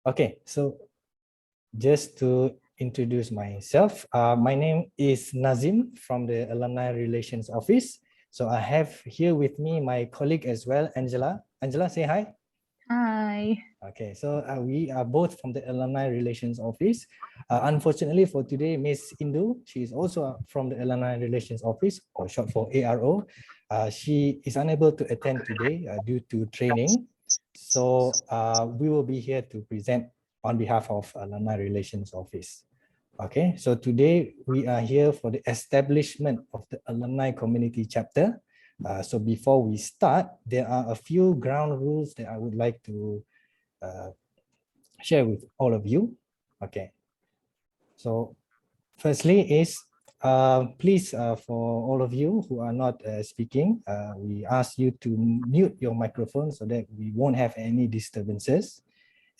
Okay, so just to introduce myself, my name is Nazim from the Alumni Relations Office. So I have here with me my colleague as well, Angela. Angela, say hi. Hi. Okay, so we are both from the Alumni Relations Office. Unfortunately for today, Miss Indu, she is also from the Alumni Relations Office, or short for ARO. She is unable to attend today due to training. So we will be here to present on behalf of Alumni Relations Office. Okay, so today we are here for the establishment of the Alumni Community Chapter. So before we start, there are a few ground rules that I would like to share with all of you. Okay, so firstly is please for all of you who are not speaking, we ask you to mute your microphone so that we won't have any disturbances.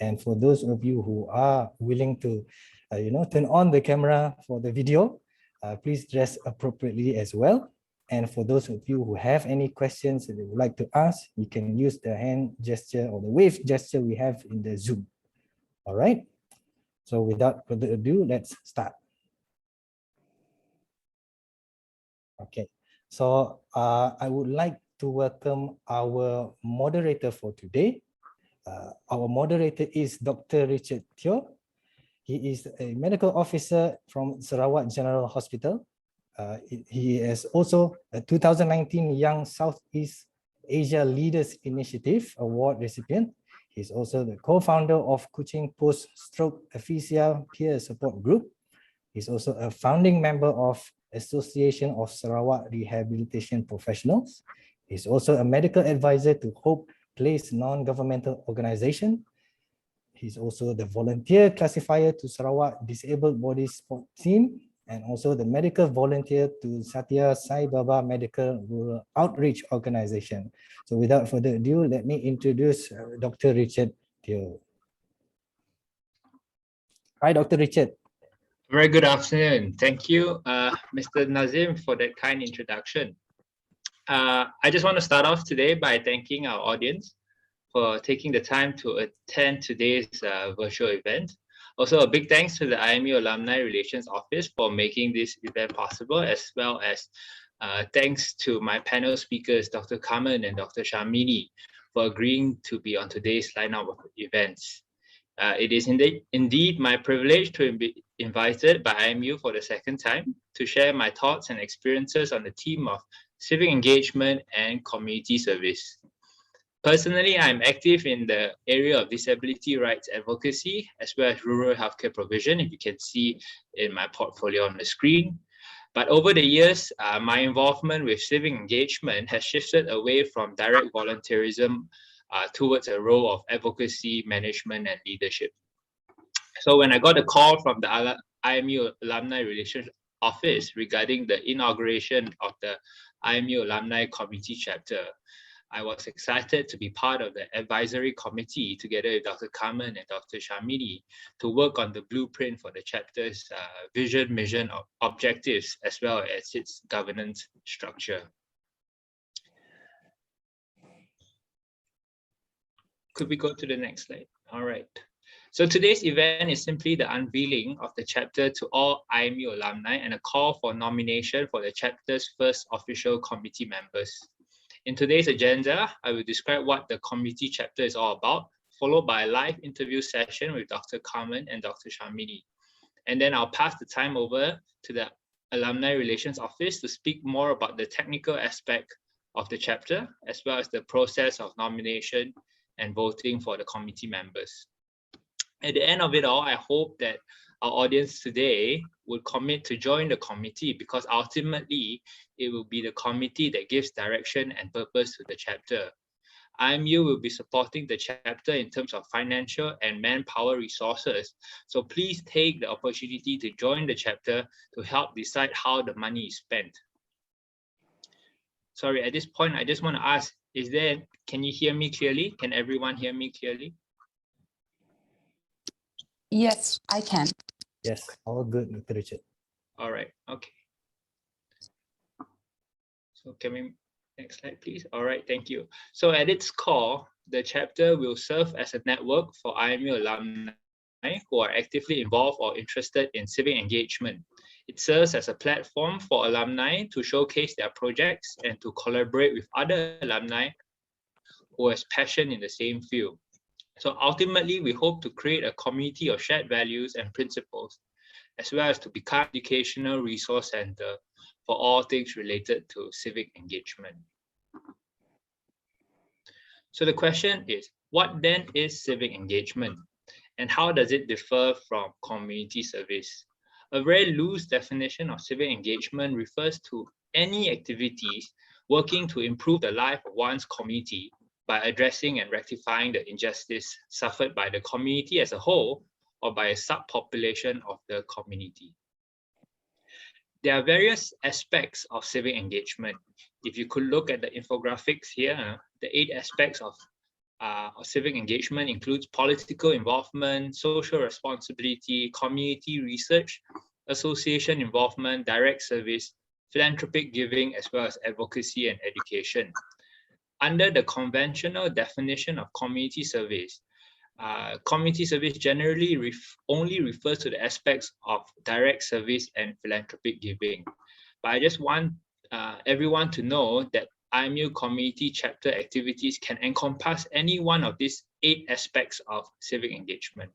And for those of you who are willing to turn on the camera for the video, please dress appropriately as well. And for those of you who have any questions that they would like to ask, you can use the hand gesture or the wave gesture we have in the Zoom. All right. So without further ado, let's start. Okay. So I would like to welcome our moderator for today. Our moderator is Dr. Richard Teo. He is a medical officer from Sarawak General Hospital. He is also a 2019 Young Southeast Asia Leaders Initiative Award recipient. He's also the co-founder of Kuching Post-Stroke Aphasia Peer Support Group. He's also a founding member of Association of Sarawak Rehabilitation Professionals. He's also a medical advisor to Hope Place Non-Governmental Organization. He's also the volunteer classifier to Sarawak Disabled Body Sport Team, and also the medical volunteer to Satya Sai Baba Medical Rural Outreach Organization. So without further ado, let me introduce Dr. Richard Teo. Hi, Dr. Richard. Very good afternoon. Thank you, Mr. Nazim, for that kind introduction. I just want to start off today by thanking our audience for taking the time to attend today's virtual event. Also, a big thanks to the IMU Alumni Relations Office for making this event possible, as well as thanks to my panel speakers, Dr. Karmen and Dr. Sharmini, for agreeing to be on today's lineup of events. It is indeed my privilege to be invited by IMU for the second time to share my thoughts and experiences on the theme of civic engagement and community service. Personally, I'm active in the area of disability rights advocacy, as well as rural healthcare provision, if you can see in my portfolio on the screen. But over the years, my involvement with civic engagement has shifted away from direct volunteerism towards a role of advocacy, management, and leadership. So when I got a call from the IMU Alumni Relations Office regarding the inauguration of the IMU Alumni Community Chapter, I was excited to be part of the advisory committee together with Dr. Karmen and Dr. Sharmini to work on the blueprint for the chapter's vision, mission, objectives, as well as its governance structure. Could we go to the next slide? All right. So today's event is simply the unveiling of the chapter to all IMU alumni and a call for nomination for the chapter's first official committee members. In today's agenda, I will describe what the committee chapter is all about, followed by a live interview session with Dr. Karmen and Dr. Sharmini. And then I'll pass the time over to the Alumni Relations Office to speak more about the technical aspect of the chapter, as well as the process of nomination and voting for the committee members. At the end of it all, I hope that our audience today would commit to join the committee, because ultimately it will be the committee that gives direction and purpose to the chapter. IMU will be supporting the chapter in terms of financial and manpower resources. So please take the opportunity to join the chapter to help decide how the money is spent. Sorry, at this point, I just want to ask, can you hear me clearly? Can everyone hear me clearly? Yes, I can. Yes, all good, Dr. Richard. All right, okay. So can we, Next slide, please. All right, thank you. So at its core, the chapter will serve as a network for IMU alumni who are actively involved or interested in civic engagement. It serves as a platform for alumni to showcase their projects and to collaborate with other alumni who has passion in the same field. So ultimately, we hope to create a community of shared values and principles, as well as to become an educational resource center for all things related to civic engagement. So the question is, what then is civic engagement? And how does it differ from community service? A very loose definition of civic engagement refers to any activities working to improve the life of one's community by addressing and rectifying the injustice suffered by the community as a whole or by a subpopulation of the community. There are various aspects of civic engagement. If you could look at the infographics here, the 8 aspects of civic engagement includes political involvement, social responsibility, community research, association involvement, direct service, philanthropic giving, as well as advocacy and education. Under the conventional definition of community service generally only refers to the aspects of direct service and philanthropic giving. But I just want everyone to know that IMU Community Chapter activities can encompass any one of these 8 aspects of civic engagement.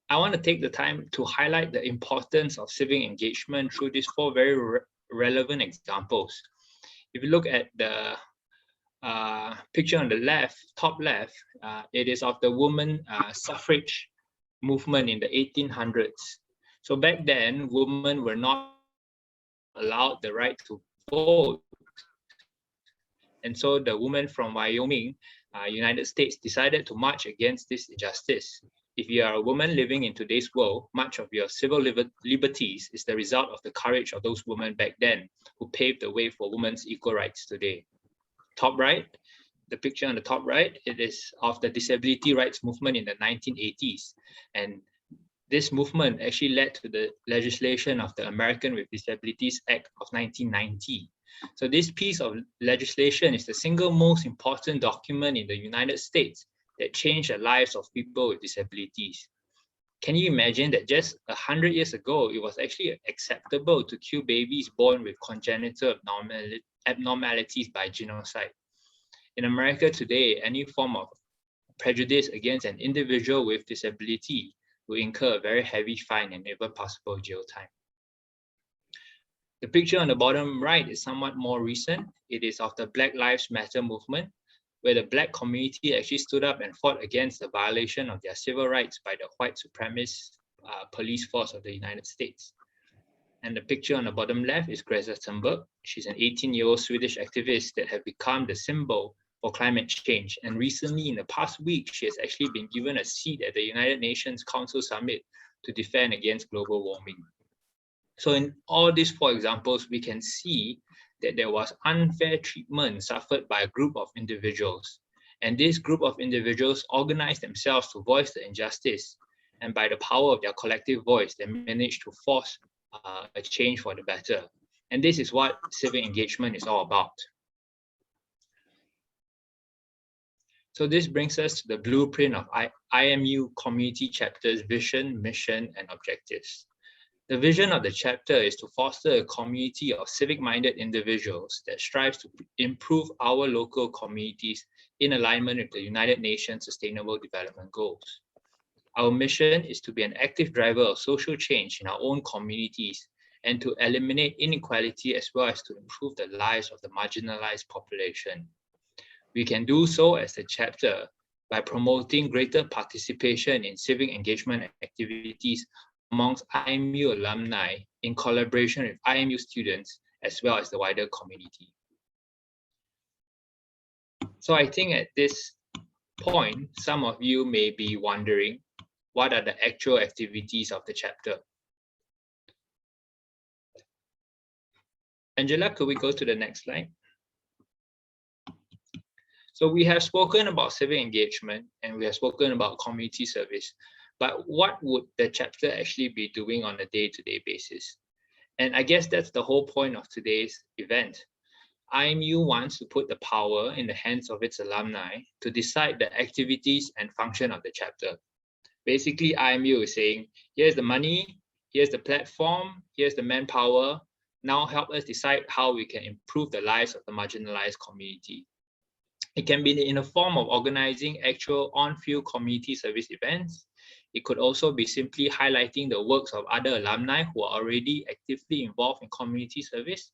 I want to take the time to highlight the importance of civic engagement through these 4 very relevant examples. If you look at the picture on the left, top left, it is of the women suffrage movement in the 1800s. So back then, women were not allowed the right to vote. And so the women from Wyoming, United States, decided to march against this injustice. If you are a woman living in today's world, much of your civil liberties is the result of the courage of those women back then who paved the way for women's equal rights today. Top right, the picture on the top right, it is of the disability rights movement in the 1980s. And this movement actually led to the legislation of the American with Disabilities Act of 1990. So this piece of legislation is the single most important document in the United States that changed the lives of people with disabilities. Can you imagine that just 100 years ago, it was actually acceptable to kill babies born with congenital abnormalities by genocide? In America today, any form of prejudice against an individual with disability will incur a very heavy fine and even possible jail time. The picture on the bottom right is somewhat more recent. It is of the Black Lives Matter movement, where the Black community actually stood up and fought against the violation of their civil rights by the white supremacist police force of the United States. And the picture on the bottom left is Greta Thunberg. She's an 18-year-old Swedish activist that has become the symbol for climate change. And recently, in the past week, she has actually been given a seat at the United Nations Council Summit to defend against global warming. So in all these 4 examples, we can see that there was unfair treatment suffered by a group of individuals. And this group of individuals organized themselves to voice the injustice. And by the power of their collective voice, they managed to force a change for the better. And this is what civic engagement is all about. So this brings us to the blueprint of IMU Community Chapter's vision, mission, and objectives. The vision of the chapter is to foster a community of civic-minded individuals that strives to improve our local communities in alignment with the United Nations Sustainable Development Goals. Our mission is to be an active driver of social change in our own communities and to eliminate inequality as well as to improve the lives of the marginalized population. We can do so as a chapter by promoting greater participation in civic engagement activities amongst IMU alumni in collaboration with IMU students as well as the wider community. So I think at this point, some of you may be wondering, what are the actual activities of the chapter? Angela, could we go to the next slide? So we have spoken about civic engagement and we have spoken about community service, but what would the chapter actually be doing on a day-to-day basis? And I guess that's the whole point of today's event. IMU wants to put the power in the hands of its alumni to decide the activities and function of the chapter. Basically, IMU is saying, here's the money, here's the platform, here's the manpower. Now help us decide how we can improve the lives of the marginalized community. It can be in the form of organizing actual on-field community service events. It could also be simply highlighting the works of other alumni who are already actively involved in community service.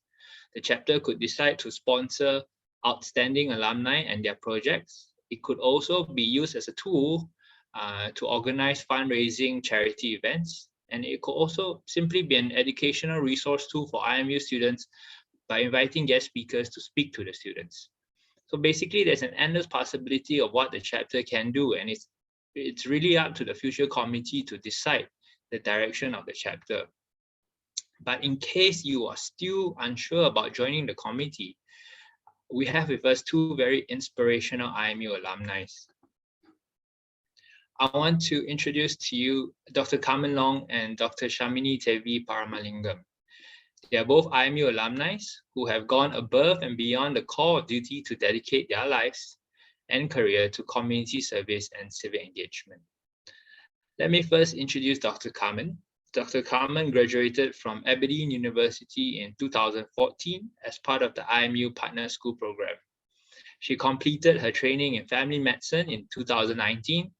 The chapter could decide to sponsor outstanding alumni and their projects. It could also be used as a tool to organize fundraising charity events. And it could also simply be an educational resource tool for IMU students by inviting guest speakers to speak to the students. So basically, there's an endless possibility of what the chapter can do, and it's really up to the future committee to decide the direction of the chapter. But in case you are still unsure about joining the committee, we have with us two very inspirational IMU alumni. I want to introduce to you Dr. Karmen Long and Dr. Sharmini Tevi Paramalingam. They are both IMU alumni who have gone above and beyond the call of duty to dedicate their lives and career to community service and civic engagement. Let me first introduce Dr. Karmen. Dr. Karmen graduated from Aberdeen University in 2014 as part of the IMU Partner School Program. She completed her training in family medicine in 2019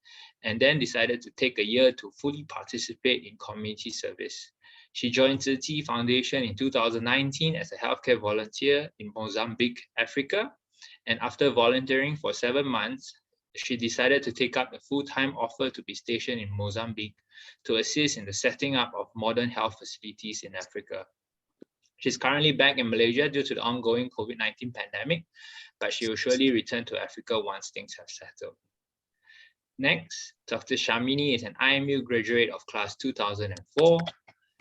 and then decided to take a year to fully participate in community service. She joined Civic Foundation in 2019 as a healthcare volunteer in Mozambique, Africa. And after volunteering for 7 months, she decided to take up a full-time offer to be stationed in Mozambique to assist in the setting up of modern health facilities in Africa. She's currently back in Malaysia due to the ongoing COVID-19 pandemic, but she will surely return to Africa once things have settled. Next, Dr. Sharmini is an IMU graduate of class 2004.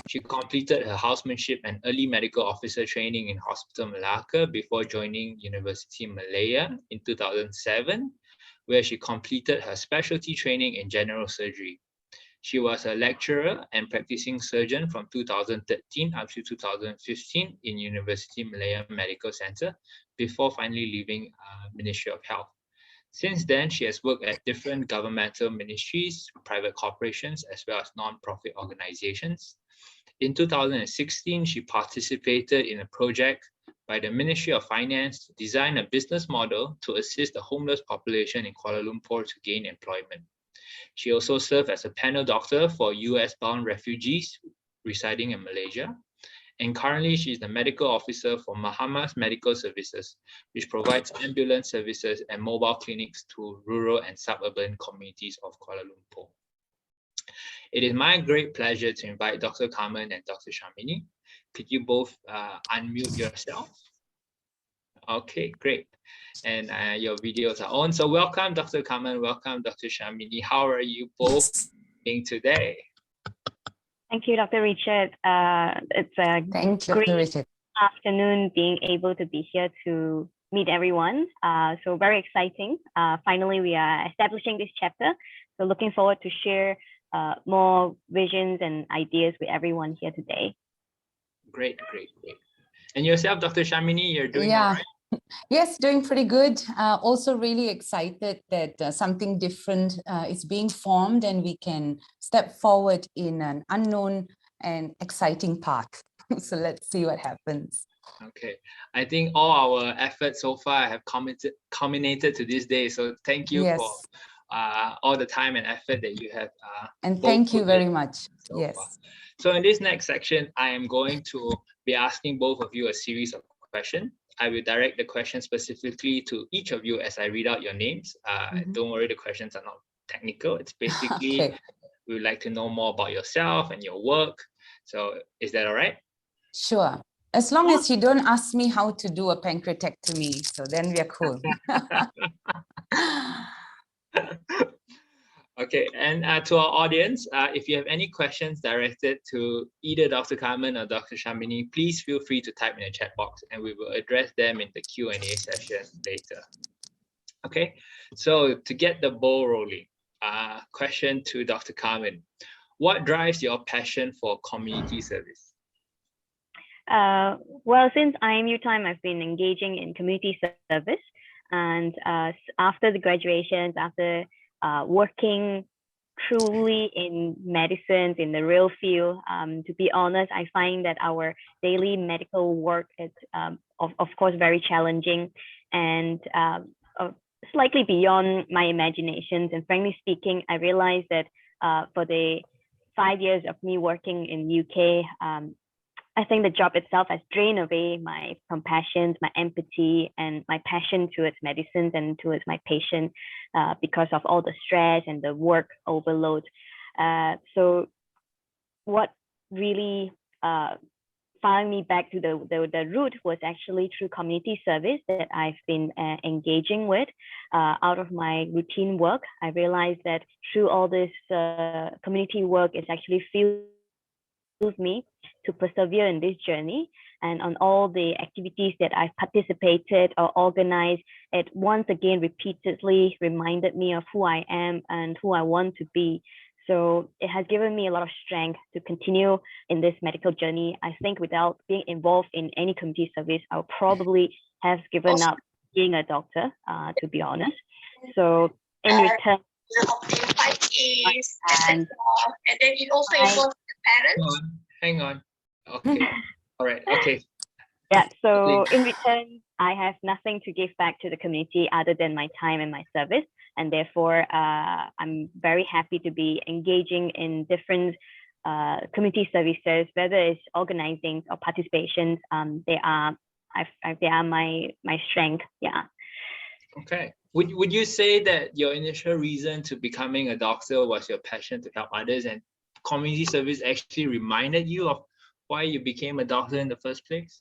She completed her housemanship and early medical officer training in Hospital Malacca before joining University Malaya in 2007, where she completed her specialty training in general surgery. She was a lecturer and practicing surgeon from 2013 up to 2015 in University Malaya Medical Center before finally leaving Ministry of Health. Since then, she has worked at different governmental ministries, private corporations, as well as non-profit organizations. In 2016, she participated in a project by the Ministry of Finance to design a business model to assist the homeless population in Kuala Lumpur to gain employment. She also served as a panel doctor for US-bound refugees residing in Malaysia. And currently, she is the medical officer for Mahamas Medical Services, which provides ambulance services and mobile clinics to rural and suburban communities of Kuala Lumpur. It is my great pleasure to invite Dr. Karmen and Dr. Sharmini. Could you both unmute yourselves? Okay, great. And your videos are on. So welcome, Dr. Karmen. Welcome, Dr. Sharmini. How are you both doing today? Thank you, Dr. Richard. It's a great afternoon being able to be here to meet everyone. So very exciting. Finally, we are establishing this chapter. So looking forward to share more visions and ideas with everyone here today. Great. And yourself, Dr. Sharmini, you're doing all right? Yes, doing pretty good. Also really excited that something different is being formed and we can step forward in an unknown and exciting path. So let's see what happens. Okay, I think all our efforts so far have culminated to this day. So thank you for all the time and effort that you have. And thank you very much. Yes. Far. So in this next section, I am going to be asking both of you a series of questions. I will direct the question specifically to each of you as I read out your names. Don't worry, the questions are not technical. It's basically, we would like to know more about yourself and your work. So is that all right? Sure. As long as you don't ask me how to do a pancreatectomy, so then we are cool. Okay, and to our audience, if you have any questions directed to either Dr. Karmen or Dr. Sharmini, please feel free to type in the chat box and we will address them in the Q&A session later. Okay, so to get the ball rolling, question to Dr. Karmen. What drives your passion for community service? Well, since IMU time, I've been engaging in community service. And after the graduations, after working truly in medicine, in the real field, to be honest, I find that our daily medical work is, of course, very challenging and slightly beyond my imaginations. And frankly speaking, I realized that for the 5 years of me working in UK, I think the job itself has drained away my compassion, my empathy, and my passion towards medicine and towards my patient because of all the stress and the work overload. So what really found me back to the root was actually through community service that I've been engaging with. Out of my routine work, I realized that through all this community work, it's actually fueled me to persevere in this journey. And on all the activities that I've participated or organized, it once again repeatedly reminded me of who I am and who I want to be. So it has given me a lot of strength to continue in this medical journey. I think without being involved in any community service, I'll probably have given up being a doctor, to be honest. So in return, and then it also involves the parents. Hang on. Okay. All right. Okay. Yeah. So in return, I have nothing to give back to the community other than my time and my service. And therefore, I'm very happy to be engaging in different community services, whether it's organizing or participations. They are my strength. Yeah. Okay. Would you say that your initial reason to becoming a doctor was your passion to help others, and community service actually reminded you of why you became a doctor in the first place?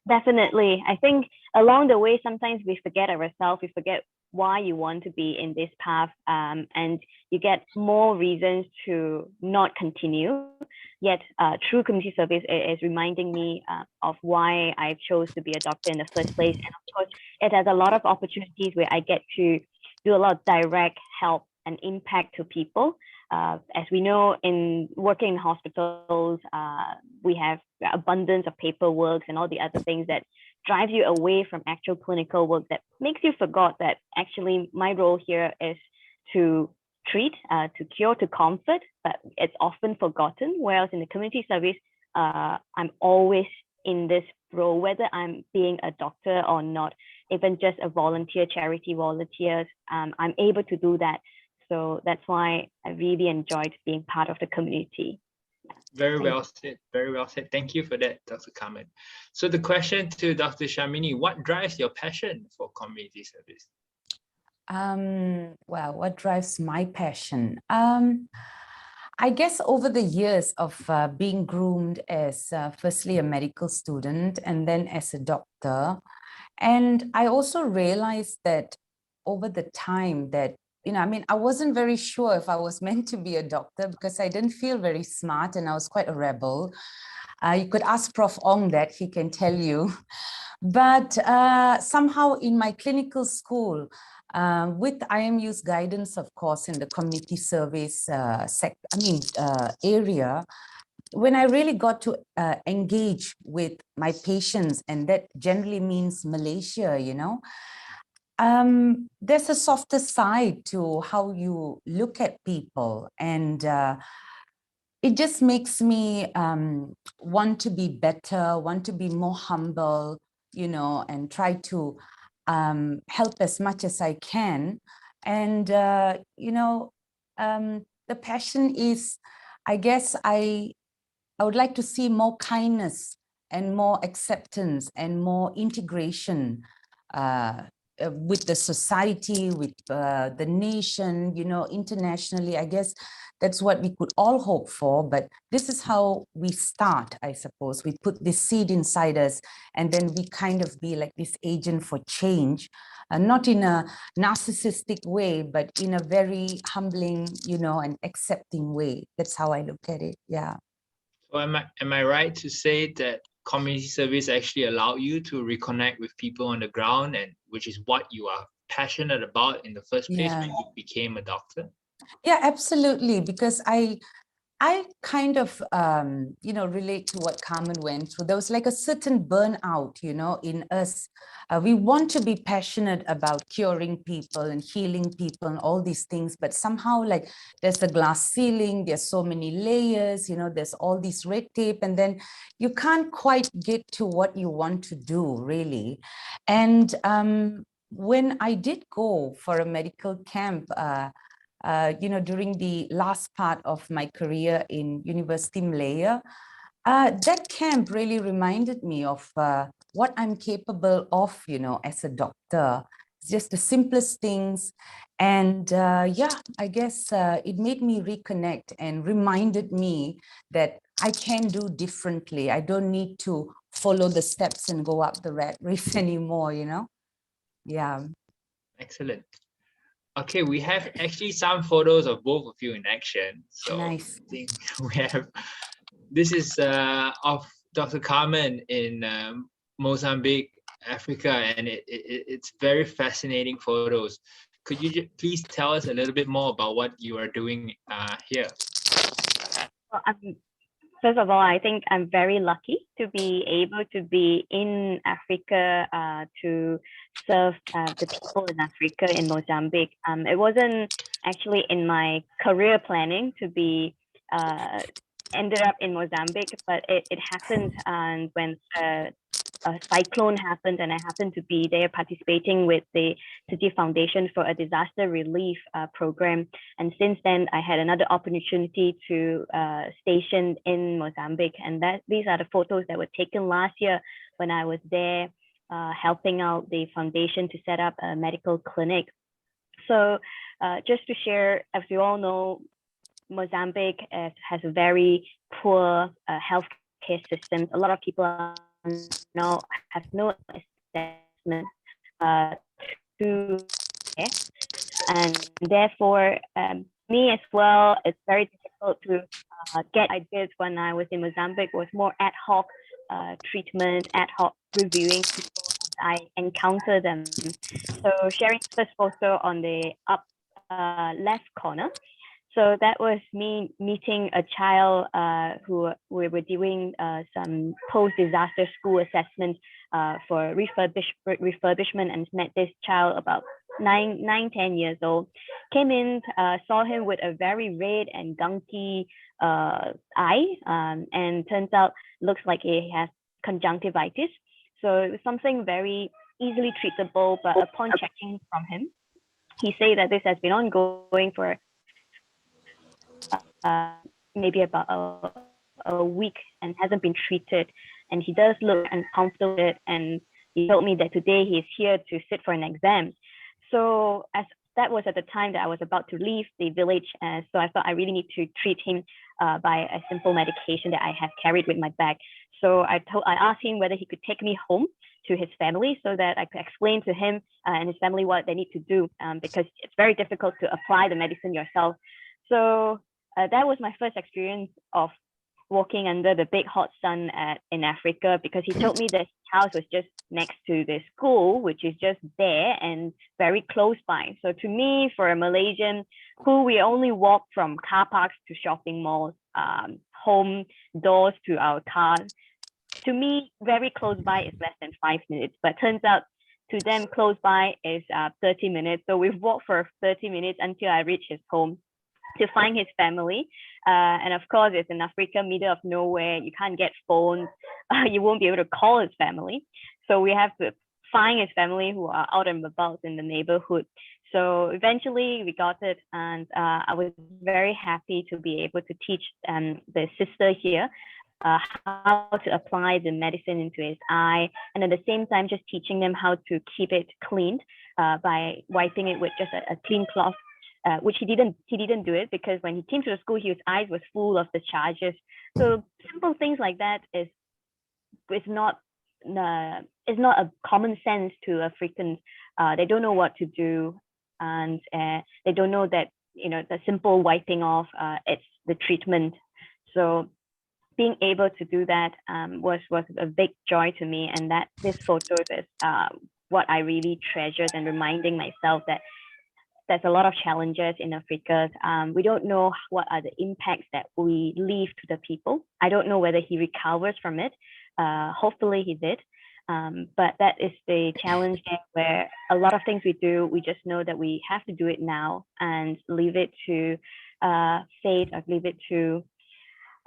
Definitely. I think along the way, sometimes we forget ourselves, we forget why you want to be in this path, and you get more reasons to not continue. Yet through community service, it is reminding me of why I chose to be a doctor in the first place. And of course, it has a lot of opportunities where I get to do a lot of direct help and impact to people. As we know, in working in hospitals, we have abundance of paperwork and all the other things that drive you away from actual clinical work, that makes you forget that actually my role here is to treat, to cure, to comfort, but it's often forgotten. Whereas in the community service, I'm always in this role, whether I'm being a doctor or not, even just a volunteer, charity volunteers, I'm able to do that. So that's why I really enjoyed being part of the community. Very well said. Very well said. Thank you for that, Dr. Karmen. So the question to Dr. Sharmini, what drives your passion for community service? Well, what drives my passion? I guess over the years of being groomed as firstly a medical student and then as a doctor. And I also realized that over the time that, I wasn't very sure if I was meant to be a doctor because I didn't feel very smart and I was quite a rebel. You could ask Prof. Ong that, he can tell you. But somehow in my clinical school, with IMU's guidance, of course, in the community service area, when I really got to engage with my patients, and that generally means Malaysia, there's a softer side to how you look at people, and it just makes me want to be better, want to be more humble, and try to help as much as I can. And, the passion is, I guess, I would like to see more kindness and more acceptance and more integration with the society, with the nation, internationally. I guess that's what we could all hope for, but this is how we start, I suppose. We put this seed inside us, and then we kind of be like this agent for change, not in a narcissistic way, but in a very humbling, and accepting way. That's how I look at it, yeah. So am I right to say that community service actually allow you to reconnect with people on the ground, and which is what you are passionate about in the first place when you became a doctor? Yeah, absolutely. Because I I kind of, relate to what Karmen went through. There was like a certain burnout, in us. We want to be passionate about curing people and healing people and all these things, but somehow like there's a glass ceiling, there's so many layers, there's all this red tape, and then you can't quite get to what you want to do, really. And when I did go for a medical camp, during the last part of my career in University Malaya, that camp really reminded me of what I'm capable of, as a doctor. It's just the simplest things. And yeah, I guess it made me reconnect and reminded me that I can do differently. I don't need to follow the steps and go up the rat race anymore, Yeah. Excellent. Okay, we have actually some photos of both of you in action. So nice. I think we have, this is of Dr. Karmen in Mozambique, Africa, and it's very fascinating photos. Could you please tell us a little bit more about what you are doing here? Well, first of all, I think I'm very lucky to be able to be in Africa to serve the people in Africa, in Mozambique. It wasn't actually in my career planning to be ended up in Mozambique, but it happened when a cyclone happened, and I happened to be there participating with the City Foundation for a disaster relief program. And since then, I had another opportunity to station in Mozambique. And these are the photos that were taken last year when I was there helping out the foundation to set up a medical clinic. So just to share, as you all know, Mozambique has a very poor healthcare system. A lot of people now have no assessment to care, and therefore me as well, it's very difficult to get ideas. When I was in Mozambique, was more ad hoc treatment, ad hoc reviewing people as I encounter them. So sharing this photo on the up left corner. So that was me meeting a child who we were doing some post-disaster school assessment for refurbishment, and met this child about 10 years old. Came in, saw him with a very red and gunky eye, and turns out looks like he has conjunctivitis. So it was something very easily treatable, but upon checking from him, he said that this has been ongoing for maybe about a week and hasn't been treated. And he does look uncomfortable, and he told me that today he's here to sit for an exam. So as that was at the time that I was about to leave the village, so I thought I really need to treat him by a simple medication that I have carried with my bag. So I asked him whether he could take me home to his family so that I could explain to him and his family what they need to do, because it's very difficult to apply the medicine yourself. So that was my first experience of walking under the big hot sun in Africa, because he told me that his house was just next to the school, which is just there and very close by. So to me, for a Malaysian who we only walk from car parks to shopping malls, home doors to our cars, to me, very close by is less than 5 minutes, but turns out to them close by is 30 minutes. So we've walked for 30 minutes until I reach his home to find his family. And of course, it's in Africa, middle of nowhere. You can't get phones. You won't be able to call his family. So we have to find his family who are out and about in the neighborhood. So eventually we got it. And I was very happy to be able to teach the sister here how to apply the medicine into his eye. And at the same time, just teaching them how to keep it cleaned by wiping it with just a clean cloth. Which he didn't do it, because when he came to the school, his eyes was full of the charges. So simple things like that is not a common sense to Africans. They don't know what to do, and they don't know that the simple wiping off it's the treatment. So being able to do that was a big joy to me, and that this photo is what I really treasured, and reminding myself that there's a lot of challenges in Africa. We don't know what are the impacts that we leave to the people. I don't know whether he recovers from it. Hopefully he did. But that is the challenge there, where a lot of things we do, we just know that we have to do it now and leave it to fate, or leave it to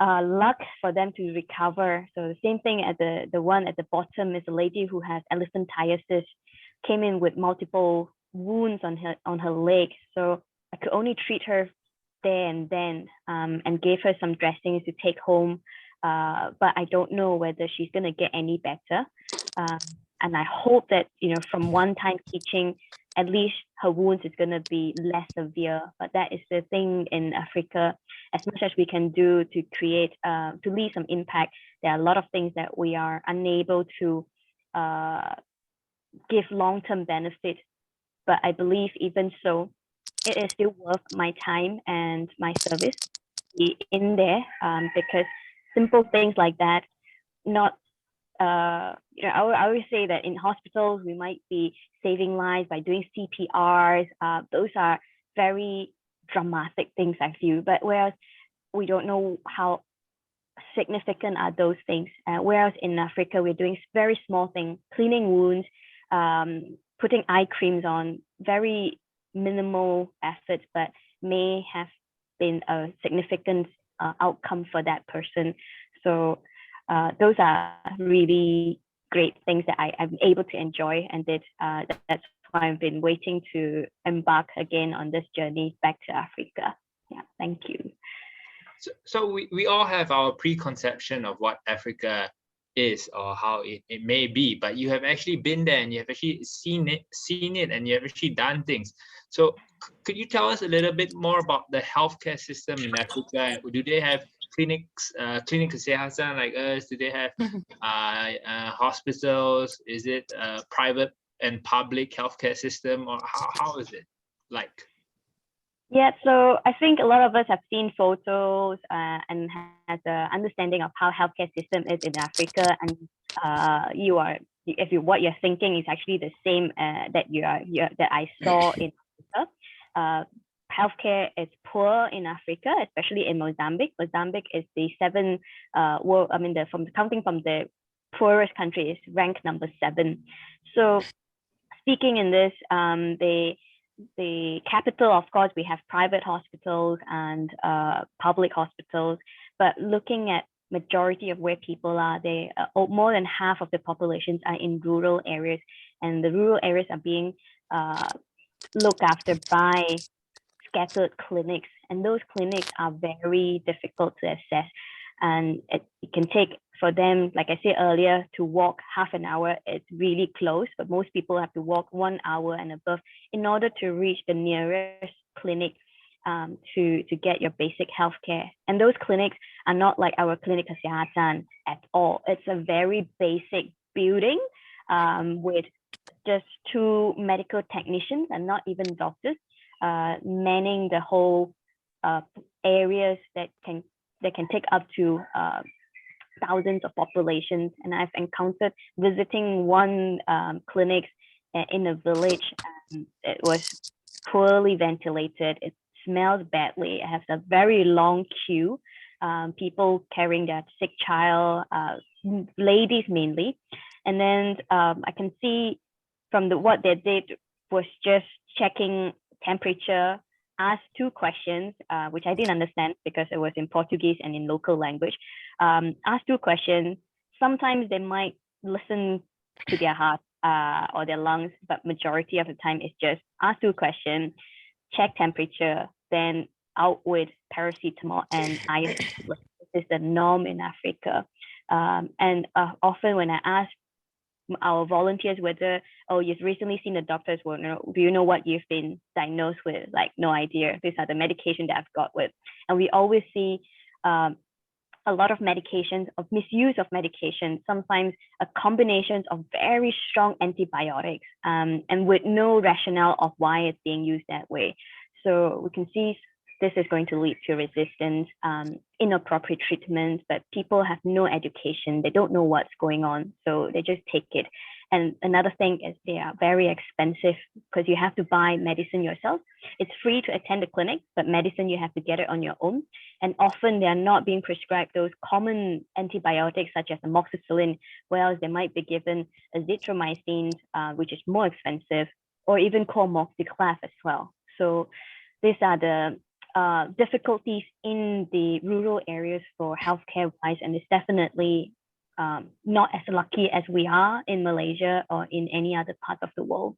luck for them to recover. So the same thing at the one at the bottom is a lady who has elephantiasis, came in with multiple wounds on her leg. So I could only treat her there and then, and gave her some dressings to take home. But I don't know whether she's going to get any better. And I hope that, from one-time teaching, at least her wounds is going to be less severe. But that is the thing in Africa. As much as we can do to create, to leave some impact, there are a lot of things that we are unable to give long-term benefit. But I believe even so, it is still worth my time and my service in there, because simple things like that, not I always say that in hospitals we might be saving lives by doing CPRs. Those are very dramatic things, I feel, but whereas we don't know how significant are those things, whereas in Africa we're doing very small things, cleaning wounds, putting eye creams on, very minimal effort, but may have been a significant outcome for that person. So those are really great things that I'm able to enjoy, and that's why I've been waiting to embark again on this journey back to Africa. Yeah, thank you. So we all have our preconception of what Africa is or how it may be, but you have actually been there and you have actually seen it and you have actually done things. So could you tell us a little bit more about the healthcare system in Africa? Do they have clinics, clinic kesehatan like us? Do they have hospitals? Is it a private and public healthcare system, or how is it like? Yeah, so I think a lot of us have seen photos and has an understanding of how healthcare system is in Africa, and what you're thinking is actually the same that I saw in Africa. Healthcare is poor in Africa, especially in Mozambique. Mozambique is the counting from the poorest country, is ranked number 7. So speaking in this, the capital, of course, we have private hospitals and public hospitals, but looking at majority of where people are, more than half of the populations are in rural areas, and the rural areas are being looked after by scattered clinics, and those clinics are very difficult to access, and it can take for them, like I said earlier, to walk half an hour. It's really close, but most people have to walk 1 hour and above in order to reach the nearest clinic to get your basic health care. And those clinics are not like our clinic kesehatan at all. It's a very basic building with just 2 medical technicians and not even doctors manning the whole areas that can take up to thousands of populations. And I've encountered visiting one clinic in a village. It was poorly ventilated. It smells badly. It has a very long queue. People carrying their sick child, ladies mainly. And then I can see from what they did was just checking temperature, asked 2 questions, which I didn't understand because it was in Portuguese and in local language. Asked 2 questions. Sometimes they might listen to their heart or their lungs, but majority of the time it's just ask 2 questions, check temperature, then out with paracetamol and iron. This is the norm in Africa. And often when I ask our volunteers whether, oh, you've recently seen the doctors, well, do you know what you've been diagnosed with? Like, no idea. These are the medication that I've got with. And we always see a lot of medications, of misuse of medication, sometimes a combination of very strong antibiotics and with no rationale of why it's being used that way. So we can see this is going to lead to resistance, inappropriate treatments, but people have no education. They don't know what's going on, so they just take it. And another thing is they are very expensive because you have to buy medicine yourself. It's free to attend the clinic, but medicine, you have to get it on your own. And often they are not being prescribed those common antibiotics such as amoxicillin, whereas they might be given azithromycin, which is more expensive, or even cormoxiclav as well. So these are the difficulties in the rural areas for healthcare wise, and it's definitely not as lucky as we are in Malaysia or in any other part of the world.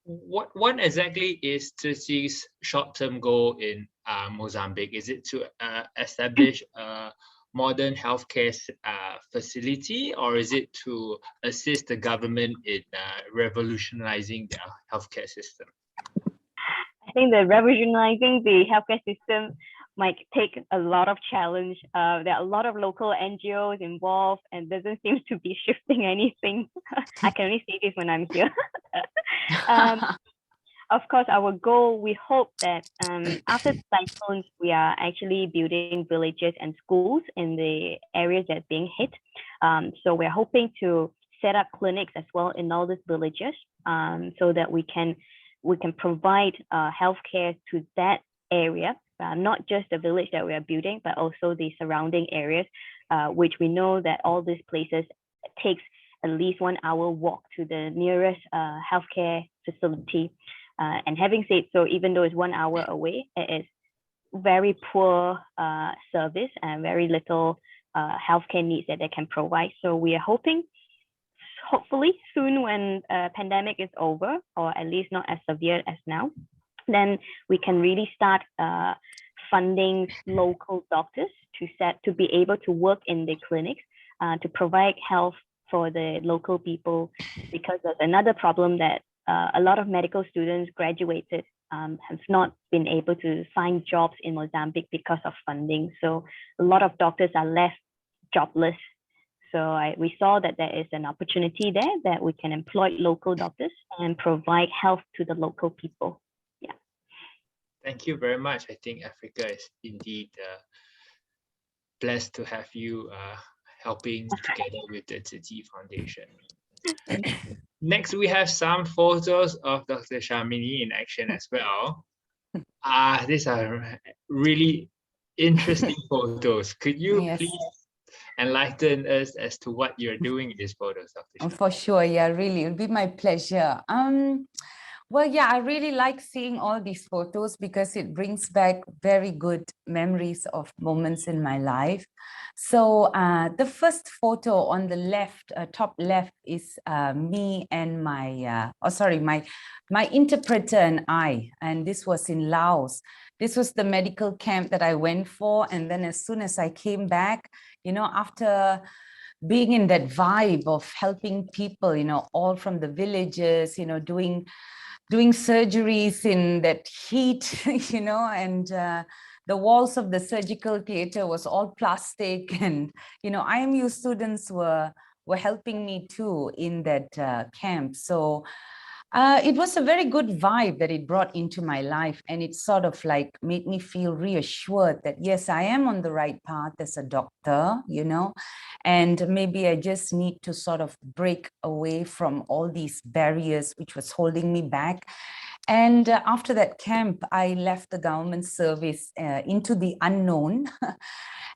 What exactly is Civic's short-term goal in Mozambique? Is it to establish a modern healthcare facility, or is it to assist the government in revolutionizing their healthcare system? I think the revolutionizing the healthcare system might take a lot of challenge. There are a lot of local NGOs involved, and doesn't seem to be shifting anything. I can only say this when I'm here. Of course, our goal, we hope that after the cyclones, we are actually building villages and schools in the areas that's being hit. So we're hoping to set up clinics as well in all these villages, so that we can provide healthcare to that area, not just the village that we are building, but also the surrounding areas, which we know that all these places takes at least 1 hour walk to the nearest healthcare facility. And having said so, even though it's 1 hour away, it is very poor service and very little healthcare needs that they can provide. So we are hopefully soon, when pandemic is over, or at least not as severe as now, then we can really start funding local doctors to be able to work in the clinics, to provide health for the local people, because there's another problem that a lot of medical students graduated have not been able to find jobs in Mozambique because of funding. So a lot of doctors are left jobless. So we saw that there is an opportunity there that we can employ local doctors and provide health to the local people. Yeah. Thank you very much. I think Africa is indeed blessed to have you helping together with the Civic Foundation. Next, we have some photos of Dr. Sharmini in action as well. These are really interesting photos. Could you please enlighten us as to what you're doing in these photos, Dr. Sharmini? For sure, yeah, really, it would be my pleasure. Well, yeah, I really like seeing all these photos because it brings back very good memories of moments in my life. So the first photo on the left, top left, is me and my interpreter and I, and this was in Laos. This was the medical camp that I went for, and then as soon as I came back, you know, after being in that vibe of helping people, you know, all from the villages, you know, doing surgeries in that heat, you know, and the walls of the surgical theater was all plastic, and, you know, IMU students were helping me too in that camp. So it was a very good vibe that it brought into my life, and it sort of like made me feel reassured that, yes, I am on the right path as a doctor, you know, and maybe I just need to sort of break away from all these barriers which was holding me back. And after that camp, I left the government service into the unknown.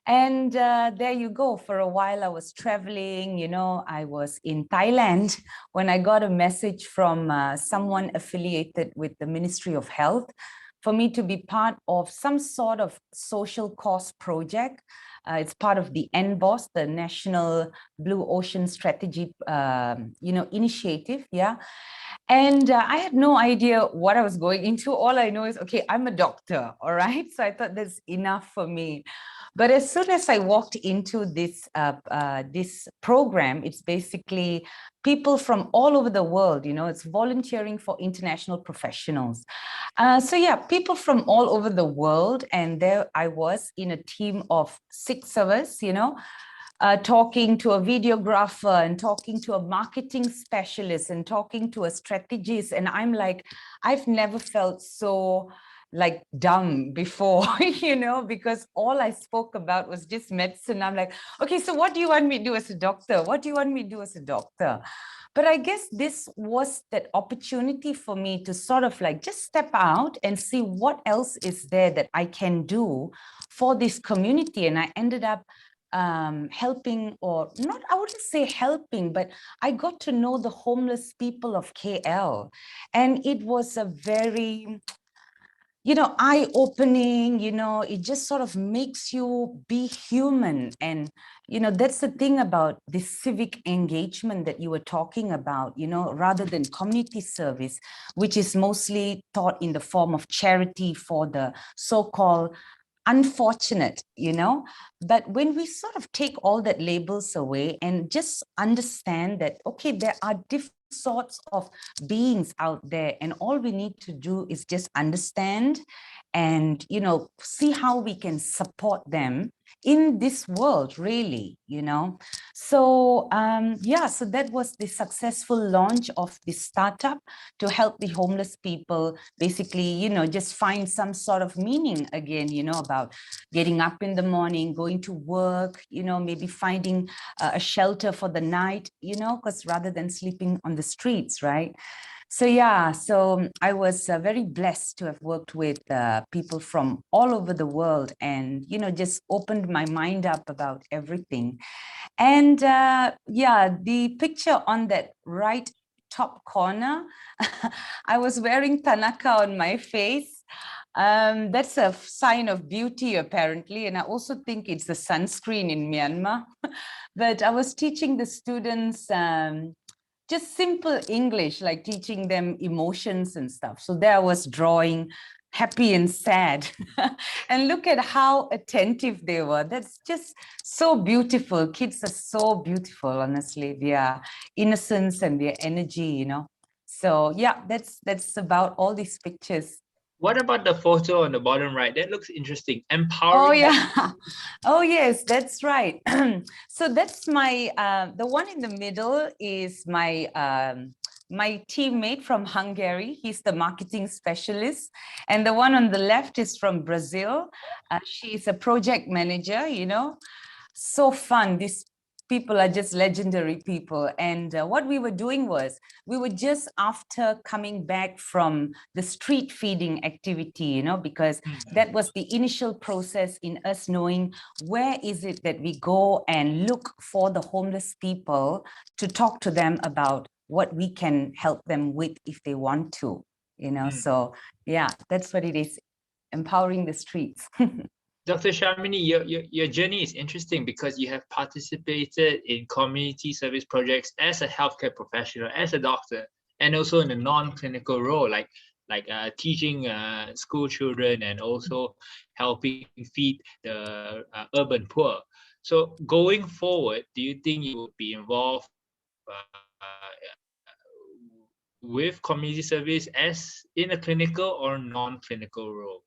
And there you go. For a while, I was traveling, you know, I was in Thailand when I got a message from someone affiliated with the Ministry of Health for me to be part of some sort of social cause project. It's part of the NBOS, the National Blue Ocean Strategy, you know, initiative. Yeah. And I had no idea what I was going into. All I know is, okay, I'm a doctor. All right. So I thought that's enough for me. But as soon as I walked into this program, it's basically people from all over the world, you know, it's volunteering for international professionals. So yeah, people from all over the world. And there I was in a team of 6 of us, you know, talking to a videographer and talking to a marketing specialist and talking to a strategist. And I'm like, I've never felt so like dumb before, you know, because all I spoke about was just medicine. I'm like, okay, so what do you want me to do as a doctor? What do you want me to do as a doctor? But I guess this was that opportunity for me to sort of like just step out and see what else is there that I can do for this community. And I ended up helping, or not, I wouldn't say helping, but I got to know the homeless people of KL. And it was a very, you know, eye-opening, you know, it just sort of makes you be human. And, you know, that's the thing about this civic engagement that you were talking about, you know, rather than community service, which is mostly taught in the form of charity for the so-called unfortunate, you know. But when we sort of take all that labels away and just understand that, okay, there are different sorts of beings out there, and all we need to do is just understand and, you know, see how we can support them in this world, really, you know. So yeah, so that was the successful launch of this startup to help the homeless people basically, you know, just find some sort of meaning again, you know, about getting up in the morning, going to work, you know, maybe finding a shelter for the night, you know, because rather than sleeping on the streets, right? So yeah, so I was very blessed to have worked with people from all over the world, and, you know, just opened my mind up about everything. And yeah, the picture on that right top corner, I was wearing Tanaka on my face. That's a sign of beauty, apparently. And I also think it's the sunscreen in Myanmar. But I was teaching the students just simple English, like teaching them emotions and stuff. So there I was drawing happy and sad. And look at how attentive they were. That's just so beautiful. Kids are so beautiful, honestly, their innocence and their energy, you know. So yeah, that's about all these pictures. What about the photo on the bottom right? That looks interesting. Empowering. Oh yeah. Oh yes, that's right. So that's my the one in the middle is my my teammate from Hungary. He's the marketing specialist, and the one on the left is from Brazil. She's a project manager, you know. So fun. These people are just legendary people. And what we were doing was, we were just after coming back from the street feeding activity, you know, because that was the initial process in us knowing where is it that we go and look for the homeless people to talk to them about what we can help them with if they want to, you know. So yeah, that's what it is, empowering the streets. Dr. Sharmini, your journey is interesting because you have participated in community service projects as a healthcare professional, as a doctor, and also in a non-clinical role, like teaching school children and also helping feed the urban poor. So going forward, do you think you will be involved with community service as in a clinical or non-clinical role?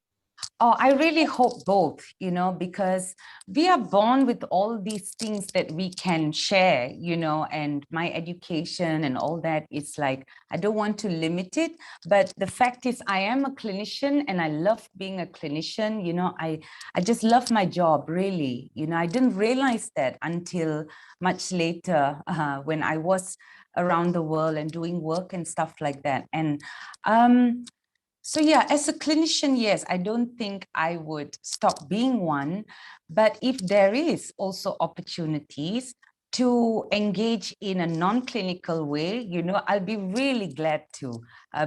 Oh, I really hope both, you know, because we are born with all these things that we can share, you know, and my education and all that, it's like, I don't want to limit it. But the fact is, I am a clinician and I love being a clinician. You know, I just love my job, really. You know, I didn't realize that until much later when I was around the world and doing work and stuff like that. And so yeah, as a clinician, yes, I don't think I would stop being one, but if there is also opportunities to engage in a non-clinical way, you know, I'll be really glad to,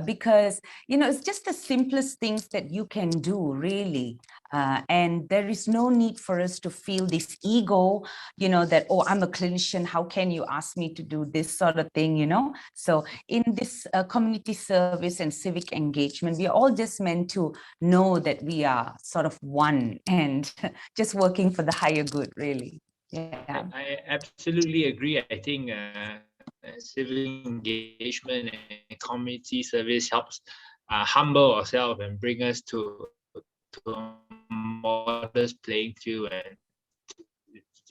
because, you know, it's just the simplest things that you can do, really. And there is no need for us to feel this ego, you know, that, oh, I'm a clinician, how can you ask me to do this sort of thing, you know? So in this community service and civic engagement, we are all just meant to know that we are sort of one and just working for the higher good, really. Yeah. I absolutely agree. I think civic engagement and community service helps humble ourselves and bring us to a modest playing field, and